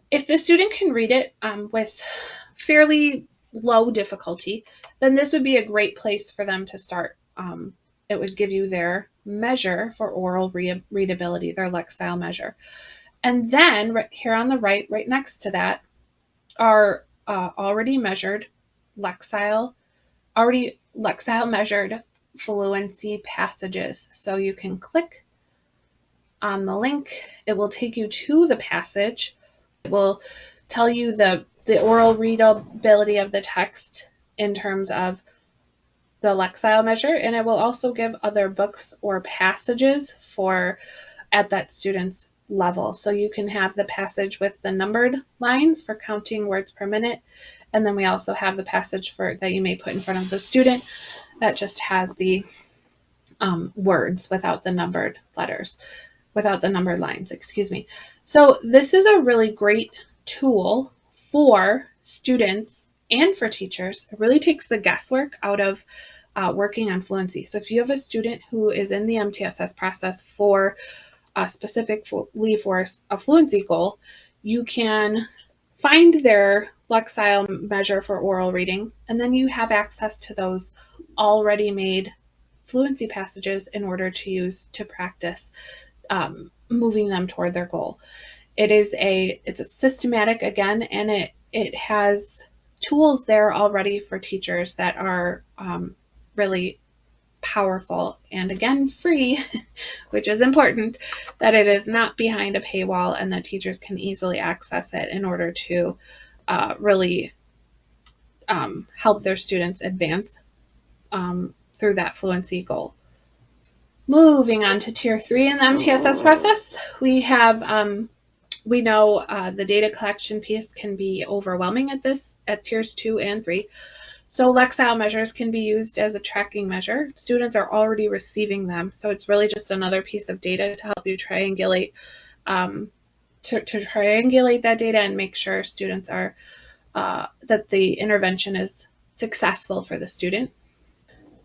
If the student can read it with fairly low difficulty, then this would be a great place for them to start. It would give you their measure for oral readability, their Lexile measure. And then right here on the right next to that, are already Lexile measured fluency passages. So you can click on the link. It will take you to the passage. It will tell you the oral readability of the text in terms of the Lexile measure, and it will also give other books or passages for at that student's level. So you can have the passage with the numbered lines for counting words per minute, and then we also have the passage that you may put in front of the student that just has the words without the numbered letters, without the numbered lines, excuse me. So this is a really great tool for students and for teachers. It really takes the guesswork out of working on fluency. So if you have a student who is in the MTSS process for specifically for a fluency goal, you can find their Lexile measure for oral reading, and then you have access to those already made fluency passages in order to use to practice moving them toward their goal. It's a systematic again, and it has tools there already for teachers that are really powerful and again free, which is important, that it is not behind a paywall and that teachers can easily access it in order to really help their students advance through that fluency goal. Moving on to tier 3 in the MTSS process, we know the data collection piece can be overwhelming at tiers 2 and 3. So Lexile measures can be used as a tracking measure. Students are already receiving them, so it's really just another piece of data to help you triangulate triangulate that data and make sure students are that the intervention is successful for the student.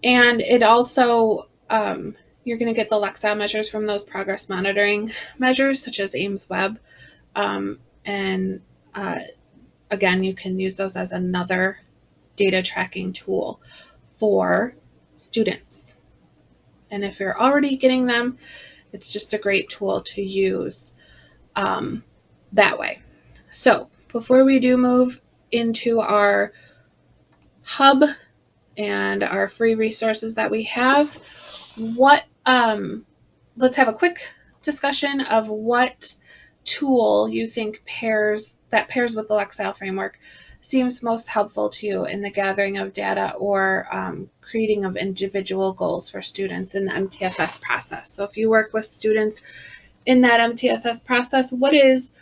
And it also you're going to get the Lexile measures from those progress monitoring measures, such as Ames Web, and again, you can use those as another data tracking tool for students. And if you're already getting them, it's just a great tool to use that way. So before we do move into our hub and our free resources that we have, let's have a quick discussion of what tool you think pairs with the Lexile framework seems most helpful to you in the gathering of data or creating of individual goals for students in the MTSS process. So if you work with students in that MTSS process, what is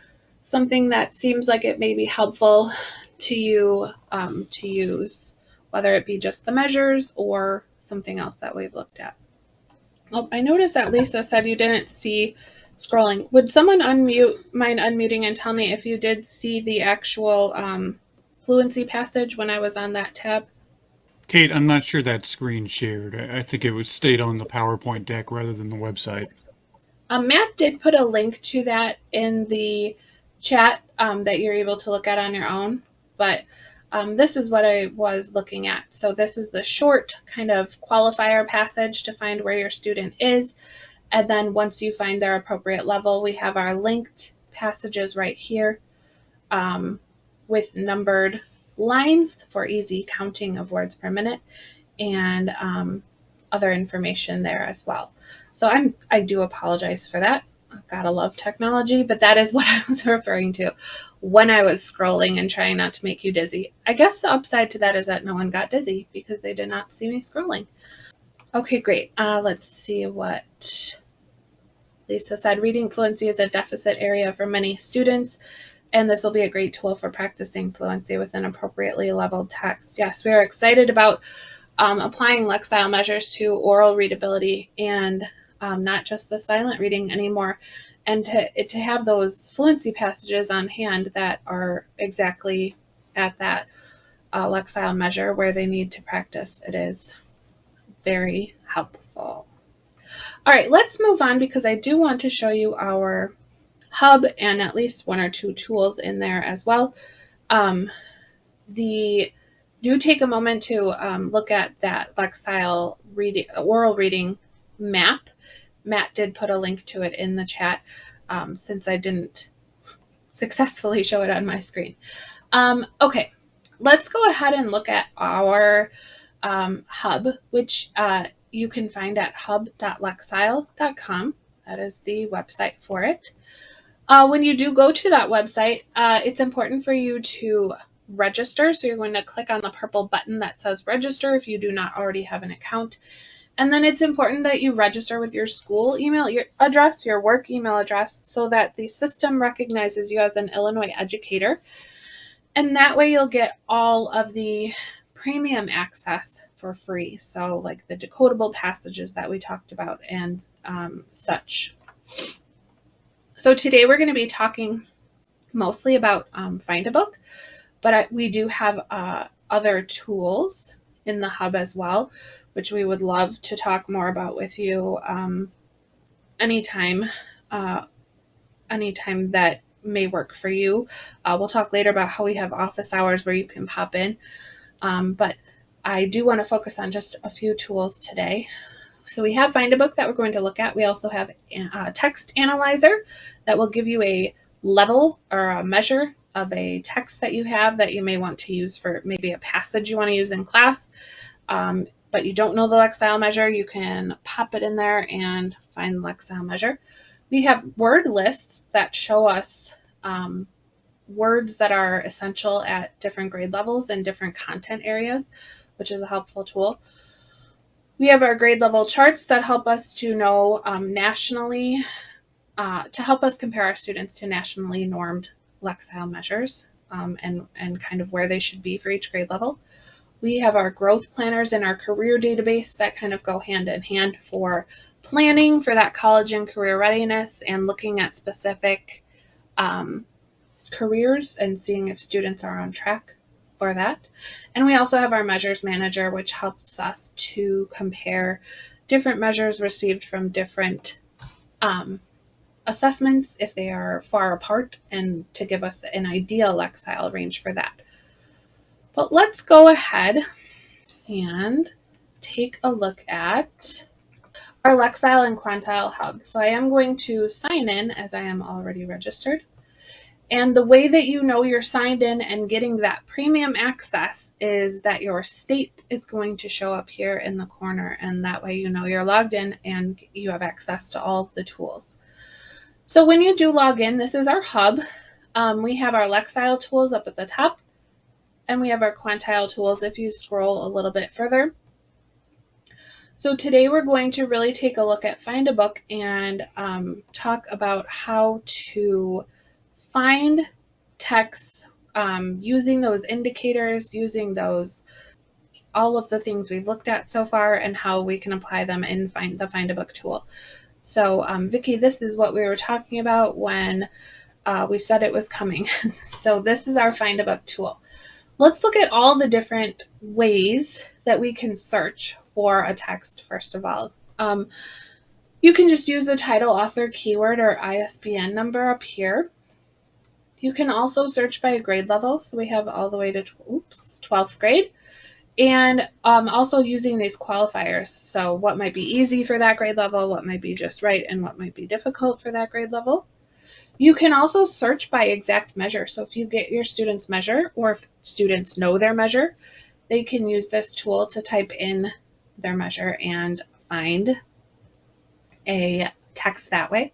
something that seems like it may be helpful to you to use, whether it be just the measures or something else that we've looked at? Oh, I noticed that Lisa said you didn't see scrolling. Would someone mind unmuting and tell me if you did see the actual fluency passage when I was on that tab? Kate, I'm not sure that screen shared. I think it was stayed on the PowerPoint deck rather than the website. Matt did put a link to that in the chat that you're able to look at on your own, but this is what I was looking at. So this is the short kind of qualifier passage to find where your student is. And then once you find their appropriate level, we have our linked passages right here with numbered lines for easy counting of words per minute and other information there as well. So I do apologize for that. Gotta love technology, but that is what I was referring to when I was scrolling and trying not to make you dizzy. I guess the upside to that is that no one got dizzy because they did not see me scrolling. Okay, great. Let's see what Lisa said. Reading fluency is a deficit area for many students, and this will be a great tool for practicing fluency with an appropriately leveled text. Yes, we are excited about applying Lexile measures to oral readability and not just the silent reading anymore, and to have those fluency passages on hand that are exactly at that Lexile measure where they need to practice. It is very helpful. All right, let's move on because I do want to show you our hub and at least one or two tools in there as well. Do take a moment to look at that Lexile oral reading map. Matt did put a link to it in the chat since I didn't successfully show it on my screen. Okay, let's go ahead and look at our hub, which you can find at hub.lexile.com. That is the website for it. When you do go to that website, it's important for you to register. So you're going to click on the purple button that says register if you do not already have an account. And then it's important that you register with your school email address, your work email address, so that the system recognizes you as an Illinois educator. And that way you'll get all of the premium access for free. So like the decodable passages that we talked about and such. So today we're going to be talking mostly about Find a Book, but we do have other tools in the hub as well, which we would love to talk more about with you anytime that may work for you. We'll talk later about how we have office hours where you can pop in, but I do want to focus on just a few tools today. So we have Find a Book that we're going to look at. We also have a text analyzer that will give you a level or a measure of a text that you have that you may want to use for maybe a passage you want to use in class, but you don't know the Lexile measure. You can pop it in there and find the Lexile measure. We have word lists that show us words that are essential at different grade levels and different content areas, which is a helpful tool. We have our grade level charts that help us to know nationally, to help us compare our students to nationally normed Lexile measures and kind of where they should be for each grade level. We have our growth planners in our career database that kind of go hand in hand for planning for that college and career readiness and looking at specific careers and seeing if students are on track for that. And we also have our measures manager, which helps us to compare different measures received from different assessments if they are far apart and to give us an ideal Lexile range for that. But let's go ahead and take a look at our Lexile and Quantile Hub. So I am going to sign in as I am already registered. And the way that you know you're signed in and getting that premium access is that your state is going to show up here in the corner, and that way you know you're logged in and you have access to all of the tools. So when you do log in, this is our hub. We have our Lexile tools up at the top, and we have our Quantile tools if you scroll a little bit further. So today we're going to really take a look at Find a Book and talk about how to find texts using those indicators, using those, all of the things we've looked at so far and how we can apply them in the Find a Book tool. So Vicki, this is what we were talking about when we said it was coming. So this is our Find a Book tool. Let's look at all the different ways that we can search for a text, first of all. You can just use the title, author, keyword, or ISBN number up here. You can also search by a grade level, so we have all the way to 12th grade, and also using these qualifiers, so what might be easy for that grade level, what might be just right, and what might be difficult for that grade level. You can also search by exact measure, so if you get your student's measure, or if students know their measure, they can use this tool to type in their measure and find a text that way.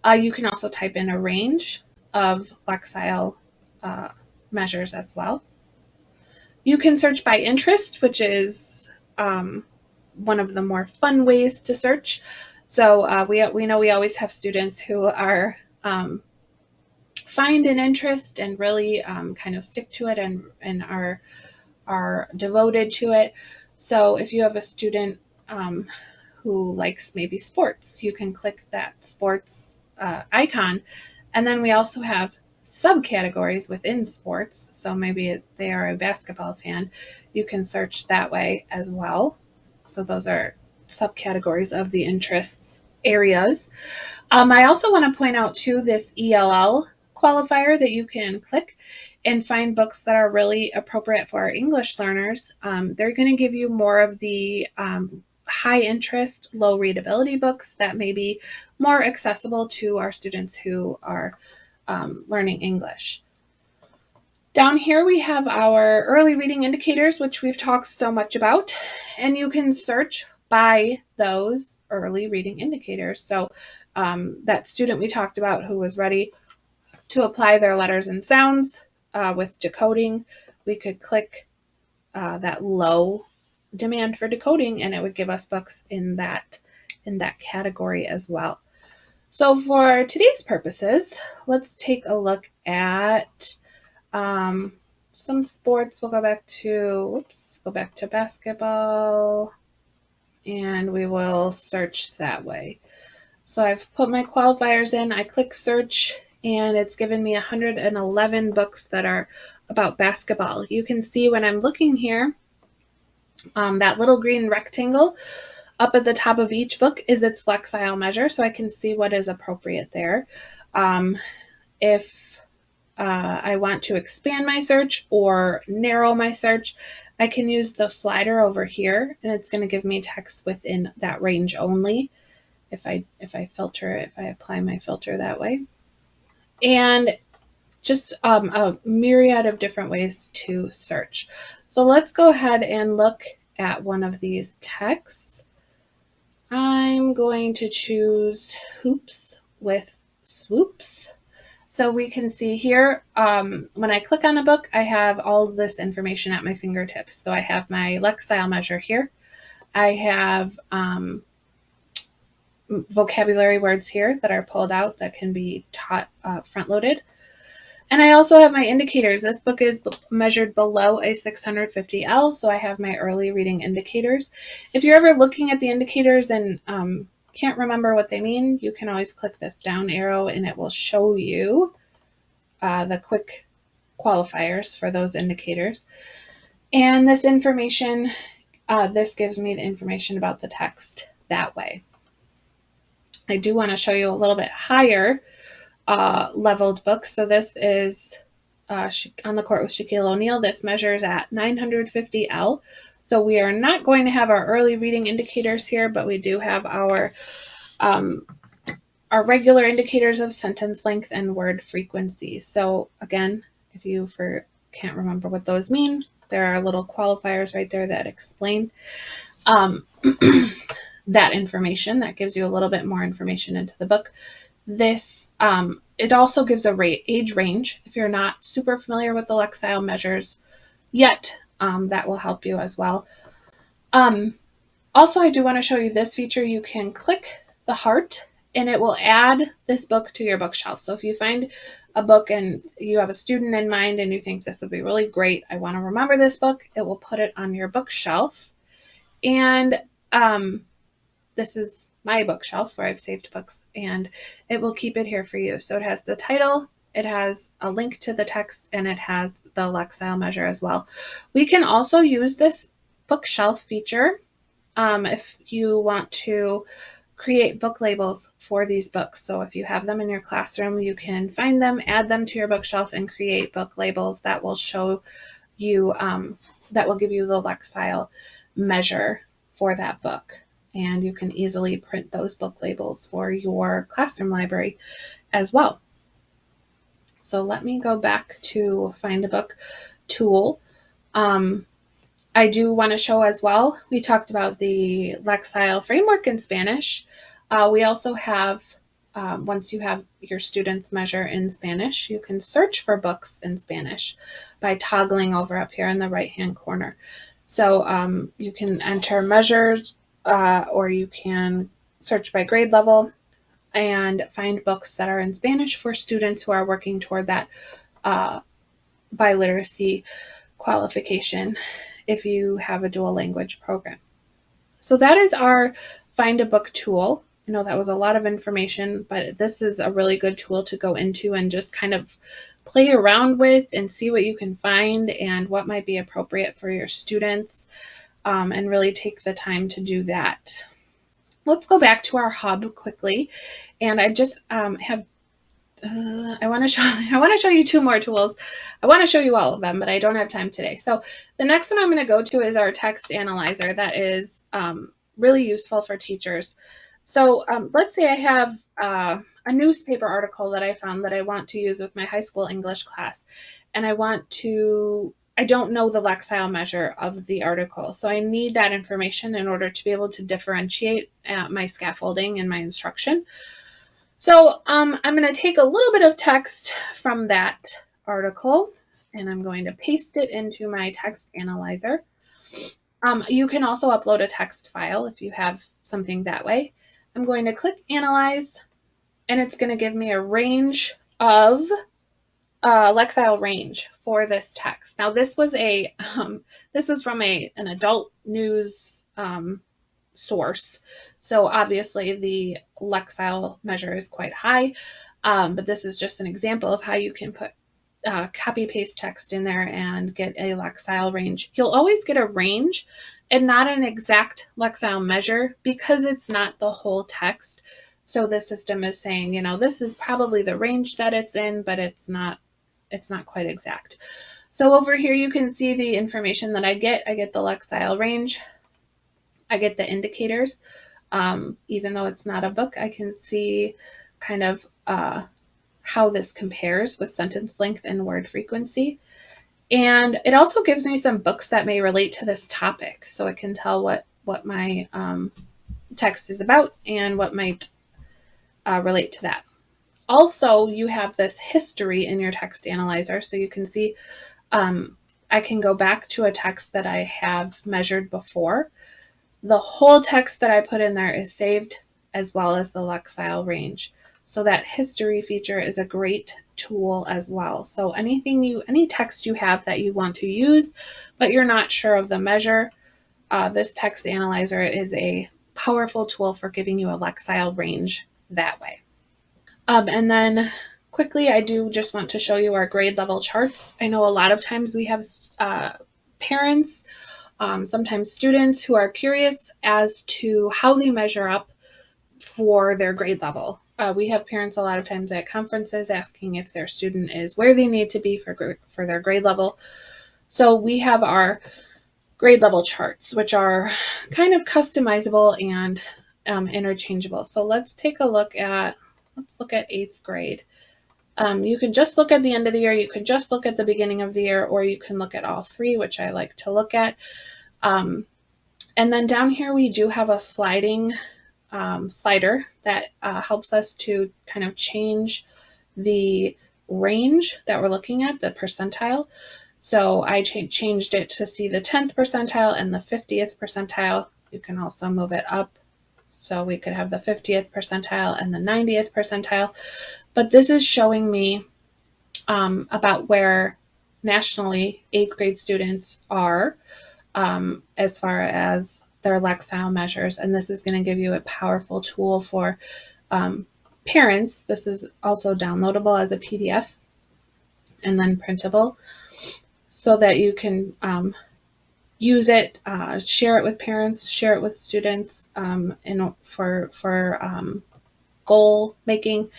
You can also type in a range of Lexile measures as well. You can search by interest, which is one of the more fun ways to search. So we know we always have students who are find an interest and really kind of stick to it and are devoted to it. So if you have a student who likes maybe sports, you can click that sports icon. And then we also have subcategories within sports. So maybe they are a basketball fan. You can search that way as well. So those are subcategories of the interests areas. I also want to point out too this ELL qualifier that you can click and find books that are really appropriate for our English learners. They're going to give you more of the high interest, low readability books that may be more accessible to our students who are learning English. Down here we have our early reading indicators, which we've talked so much about, and you can search by those early reading indicators. So that student we talked about who was ready to apply their letters and sounds with decoding, we could click that low demand for decoding, and it would give us books in that category as well. So for today's purposes, let's take a look at some sports. We'll go back to basketball, and we will search that way. So I've put my qualifiers in, I click search, and it's given me 111 books that are about basketball. You can see when I'm looking here, that little green rectangle up at the top of each book is its Lexile measure, so I can see what is appropriate there. If I want to expand my search or narrow my search, I can use the slider over here, and it's going to give me text within that range only if I apply my filter that way. And just a myriad of different ways to search. So let's go ahead and look at one of these texts. I'm going to choose hoops with swoops. So we can see here, when I click on a book, I have all of this information at my fingertips. So I have my Lexile measure here. I have vocabulary words here that are pulled out that can be taught front-loaded. And I also have my indicators. This book is measured below a 650L, so I have my early reading indicators. If you're ever looking at the indicators and can't remember what they mean, you can always click this down arrow and it will show you the quick qualifiers for those indicators. And this information, this gives me the information about the text that way. I do want to show you a little bit higher leveled book. So this is On the Court with Shaquille O'Neal. This measures at 950L. So we are not going to have our early reading indicators here, but we do have our regular indicators of sentence length and word frequency. So again, if you can't remember what those mean, there are little qualifiers right there that explain that information. That gives you a little bit more information into the book. This it also gives a age range. If you're not super familiar with the Lexile measures yet, that will help you as well. Also, I do want to show you this feature. You can click the heart and it will add this book to your bookshelf. So if you find a book and you have a student in mind and you think this would be really great, I want to remember this book, it will put it on your bookshelf. And this is my bookshelf where I've saved books, and it will keep it here for you. So it has the title, it has a link to the text, and it has the Lexile measure as well. We can also use this bookshelf feature if you want to create book labels for these books. So if you have them in your classroom, you can find them, add them to your bookshelf, and create book labels that will show you, that will give you the Lexile measure for that book. And you can easily print those book labels for your classroom library as well. So let me go back to Find a Book tool. I do want to show as well, we talked about the Lexile framework in Spanish. We also have, once you have your students measure in Spanish, you can search for books in Spanish by toggling over up here in the right-hand corner. So you can enter measures, or you can search by grade level and find books that are in Spanish for students who are working toward that biliteracy qualification if you have a dual language program. So that is our Find a Book tool. I know that was a lot of information, but this is a really good tool to go into and just kind of play around with and see what you can find and what might be appropriate for your students. And really take the time to do that. Let's go back to our hub quickly, and I just I want to show you two more tools. I want to show you all of them, but I don't have time today. So the next one I'm going to go to is our text analyzer. That is really useful for teachers. So let's say I have a newspaper article that I found that I want to use with my high school English class, and I don't know the Lexile measure of the article, so I need that information in order to be able to differentiate my scaffolding and my instruction. So I'm going to take a little bit of text from that article, and I'm going to paste it into my text analyzer. You can also upload a text file if you have something that way. I'm going to click Analyze, and it's going to give me a range of Lexile range for this text. Now this was this is from an adult news source, so obviously the Lexile measure is quite high, but this is just an example of how you can put copy paste text in there and get a Lexile range. You'll always get a range and not an exact Lexile measure because it's not the whole text. So the system is saying, you know, this is probably the range that it's in, but it's not it's not quite exact. So over here you can see the information that I get. I get the Lexile range. I get the indicators. Even though it's not a book, I can see kind of how this compares with sentence length and word frequency. And it also gives me some books that may relate to this topic, so it can tell what my text is about and what might relate to that. Also, you have this history in your text analyzer, so you can see I can go back to a text that I have measured before. The whole text that I put in there is saved, as well as the Lexile range. So that history feature is a great tool as well. So any text you have that you want to use, but you're not sure of the measure, this text analyzer is a powerful tool for giving you a Lexile range that way. And then quickly, I do just want to show you our grade level charts. I know a lot of times we have parents, sometimes students who are curious as to how they measure up for their grade level. We have parents a lot of times at conferences asking if their student is where they need to be for their grade level. So we have our grade level charts, which are kind of customizable and interchangeable. So let's look at 8th grade. You can just look at the end of the year, you can just look at the beginning of the year, or you can look at all three, which I like to look at. And then down here we do have a sliding slider that helps us to kind of change the range that we're looking at, the percentile. So I changed it to see the 10th percentile and the 50th percentile. You can also move it up, so we could have the 50th percentile and the 90th percentile. But this is showing me about where nationally 8th grade students are as far as their Lexile measures, and this is going to give you a powerful tool for parents. This is also downloadable as a PDF and then printable, so that you can use it, share it with parents, share it with students for goal making.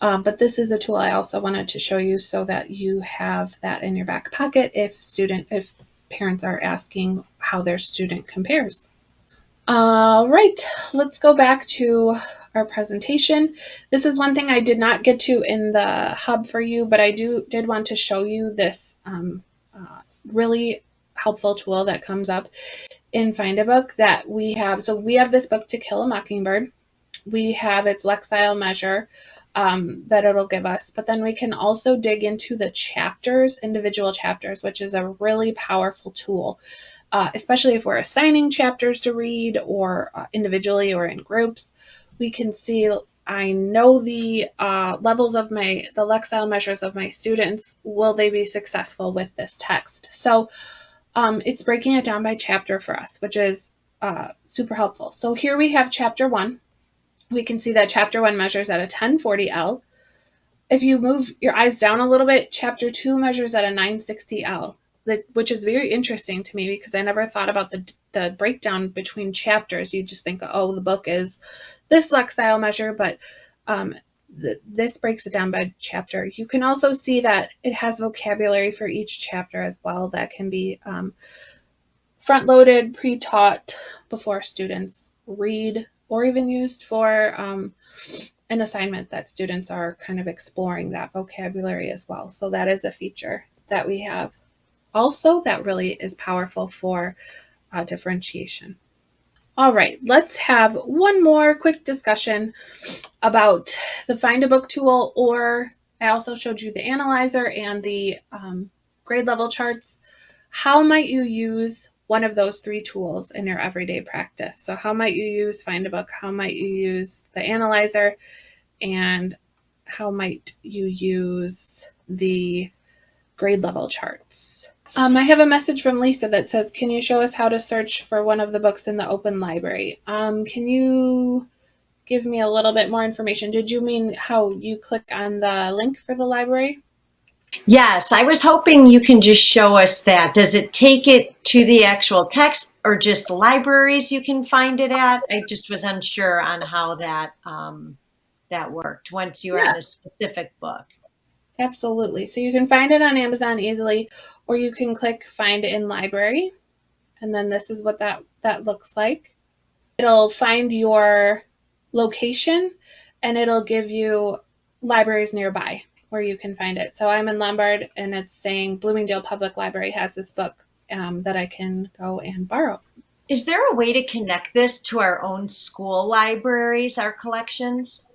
But this is a tool I also wanted to show you so that you have that in your back pocket if parents are asking how their student compares. All right, let's go back to our presentation. This is one thing I did not get to in the hub for you, but I did want to show you this really helpful tool that comes up in Find a Book that we have. So we have this book, To Kill a Mockingbird. We have its Lexile measure that it'll give us, but then we can also dig into the chapters, individual chapters, which is a really powerful tool, especially if we're assigning chapters to read or individually or in groups. We can see, I know the levels of the Lexile measures of my students. Will they be successful with this text? So it's breaking it down by chapter for us, which is super helpful. So here we have chapter 1. We can see that chapter 1 measures at a 1040L. If you move your eyes down a little bit, chapter 2 measures at a 960L, which is very interesting to me because I never thought about the breakdown between chapters. You just think, oh, the book is this Lexile measure, but this breaks it down by chapter. You can also see that it has vocabulary for each chapter as well that can be front-loaded, pre-taught before students read, or even used for an assignment that students are kind of exploring that vocabulary as well. So that is a feature that we have also that really is powerful for differentiation. All right, let's have one more quick discussion about the Find a Book tool, or I also showed you the analyzer and the grade level charts. How might you use one of those three tools in your everyday practice? So how might you use Find a Book? How might you use the analyzer? And how might you use the grade level charts? I have a message from Lisa that says, can you show us how to search for one of the books in the open library? Can you give me a little bit more information? Did you mean how you click on the link for the library? Yes, I was hoping you can just show us that. Does it take it to the actual text or just the libraries you can find it at? I just was unsure on how that that worked once you're on a specific book. Absolutely. So you can find it on Amazon easily, or you can click Find in Library, and then this is what that looks like. It'll find your location, and it'll give you libraries nearby where you can find it. So I'm in Lombard, and it's saying Bloomingdale Public Library has this book that I can go and borrow. Is there a way to connect this to our own school libraries, our collections?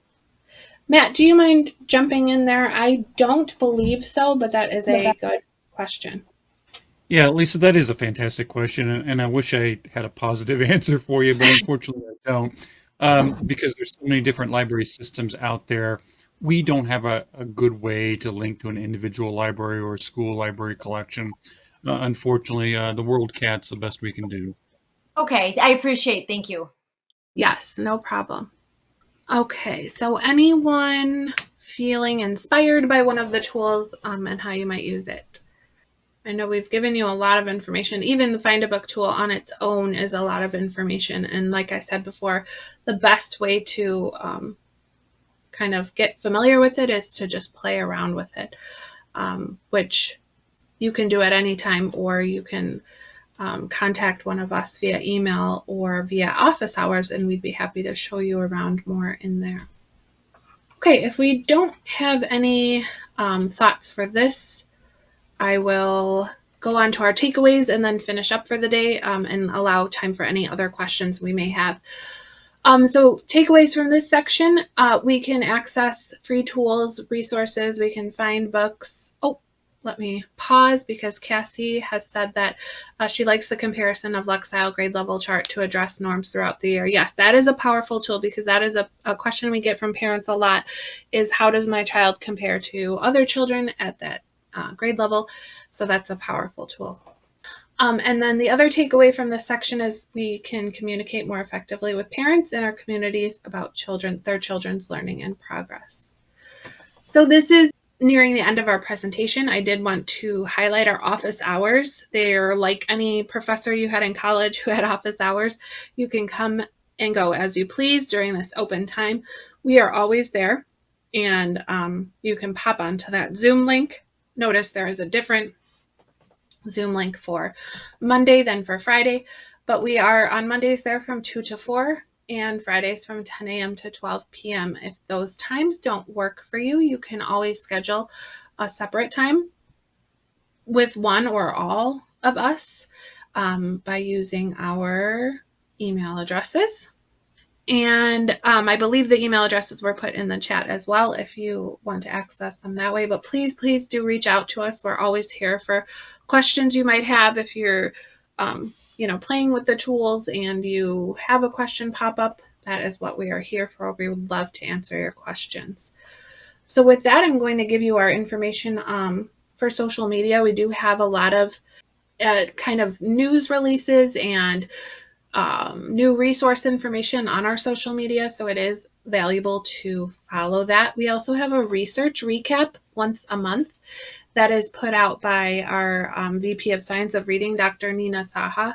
Matt, do you mind jumping in there? I don't believe so, but that is a good question. Yeah, Lisa, that is a fantastic question, and I wish I had a positive answer for you, but unfortunately I don't, because there's so many different library systems out there. We don't have a good way to link to an individual library or a school library collection. Unfortunately, the WorldCat's the best we can do. Okay, I appreciate. Thank you. Yes, no problem. Okay, so anyone feeling inspired by one of the tools and how you might use it? I know we've given you a lot of information. Even the Find a Book tool on its own is a lot of information. And like I said before, the best way to kind of get familiar with it is to just play around with it, which you can do at any time, or you can contact one of us via email or via office hours, and we'd be happy to show you around more in there. Okay, if we don't have any thoughts for this, I will go on to our takeaways and then finish up for the day and allow time for any other questions we may have. So takeaways from this section, we can access free tools, resources, we can find books. Oh, let me pause because Cassie has said that she likes the comparison of Lexile grade level chart to address norms throughout the year. Yes, that is a powerful tool because that is a question we get from parents a lot, is how does my child compare to other children at that grade level? So that's a powerful tool. And then the other takeaway from this section is we can communicate more effectively with parents in our communities about their children's learning and progress. So this is nearing the end of our presentation. I did want to highlight our office hours. They're like any professor you had in college who had office hours. You can come and go as you please during this open time. We are always there, and you can pop onto that Zoom link. Notice there is a different Zoom link for Monday than for Friday, but we are on Mondays there from 2 to 4 and Fridays from 10 a.m. to 12 p.m. If those times don't work for you, you can always schedule a separate time with one or all of us by using our email addresses. And I believe the email addresses were put in the chat as well if you want to access them that way. But please, please do reach out to us. We're always here for questions you might have. If you're, playing with the tools and you have a question pop up, that is what we are here for. We would love to answer your questions. So with that, I'm going to give you our information for social media. We do have a lot of kind of news releases and new resource information on our social media, so it is valuable to follow that. We also have a research recap once a month that is put out by our VP of Science of Reading, Dr. Nina Saha.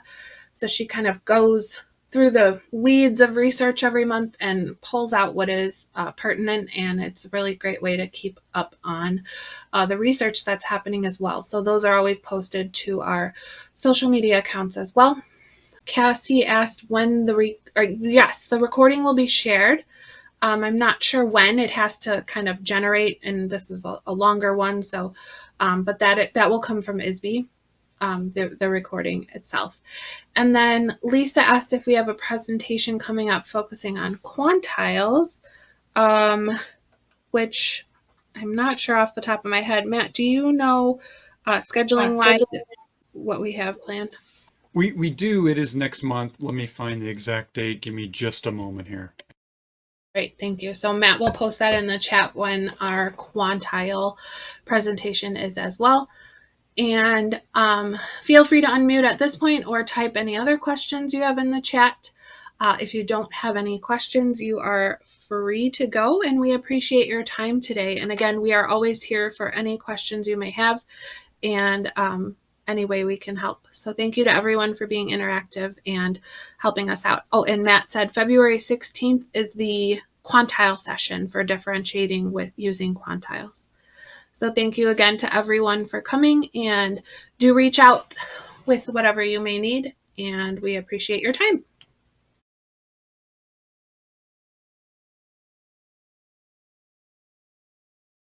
So she kind of goes through the weeds of research every month and pulls out what is pertinent, and it's a really great way to keep up on the research that's happening as well. So those are always posted to our social media accounts as well. Cassie asked when yes, the recording will be shared. I'm not sure when. It has to kind of generate, and this is a longer one, so but that will come from ISB, the recording itself. And then Lisa asked if we have a presentation coming up focusing on quantiles, which I'm not sure off the top of my head. Matt, do you know scheduling-wise what we have planned? We do. It is next month. Let me find the exact date. Give me just a moment here. Great, thank you. So Matt will post that in the chat when our quantile presentation is as well. And feel free to unmute at this point or type any other questions you have in the chat. If you don't have any questions, you are free to go, and we appreciate your time today. And again, we are always here for any questions you may have, and any way we can help. So thank you to everyone for being interactive and helping us out. Oh, and Matt said February 16th is the quantile session for differentiating with using quantiles. So thank you again to everyone for coming, and do reach out with whatever you may need, and we appreciate your time.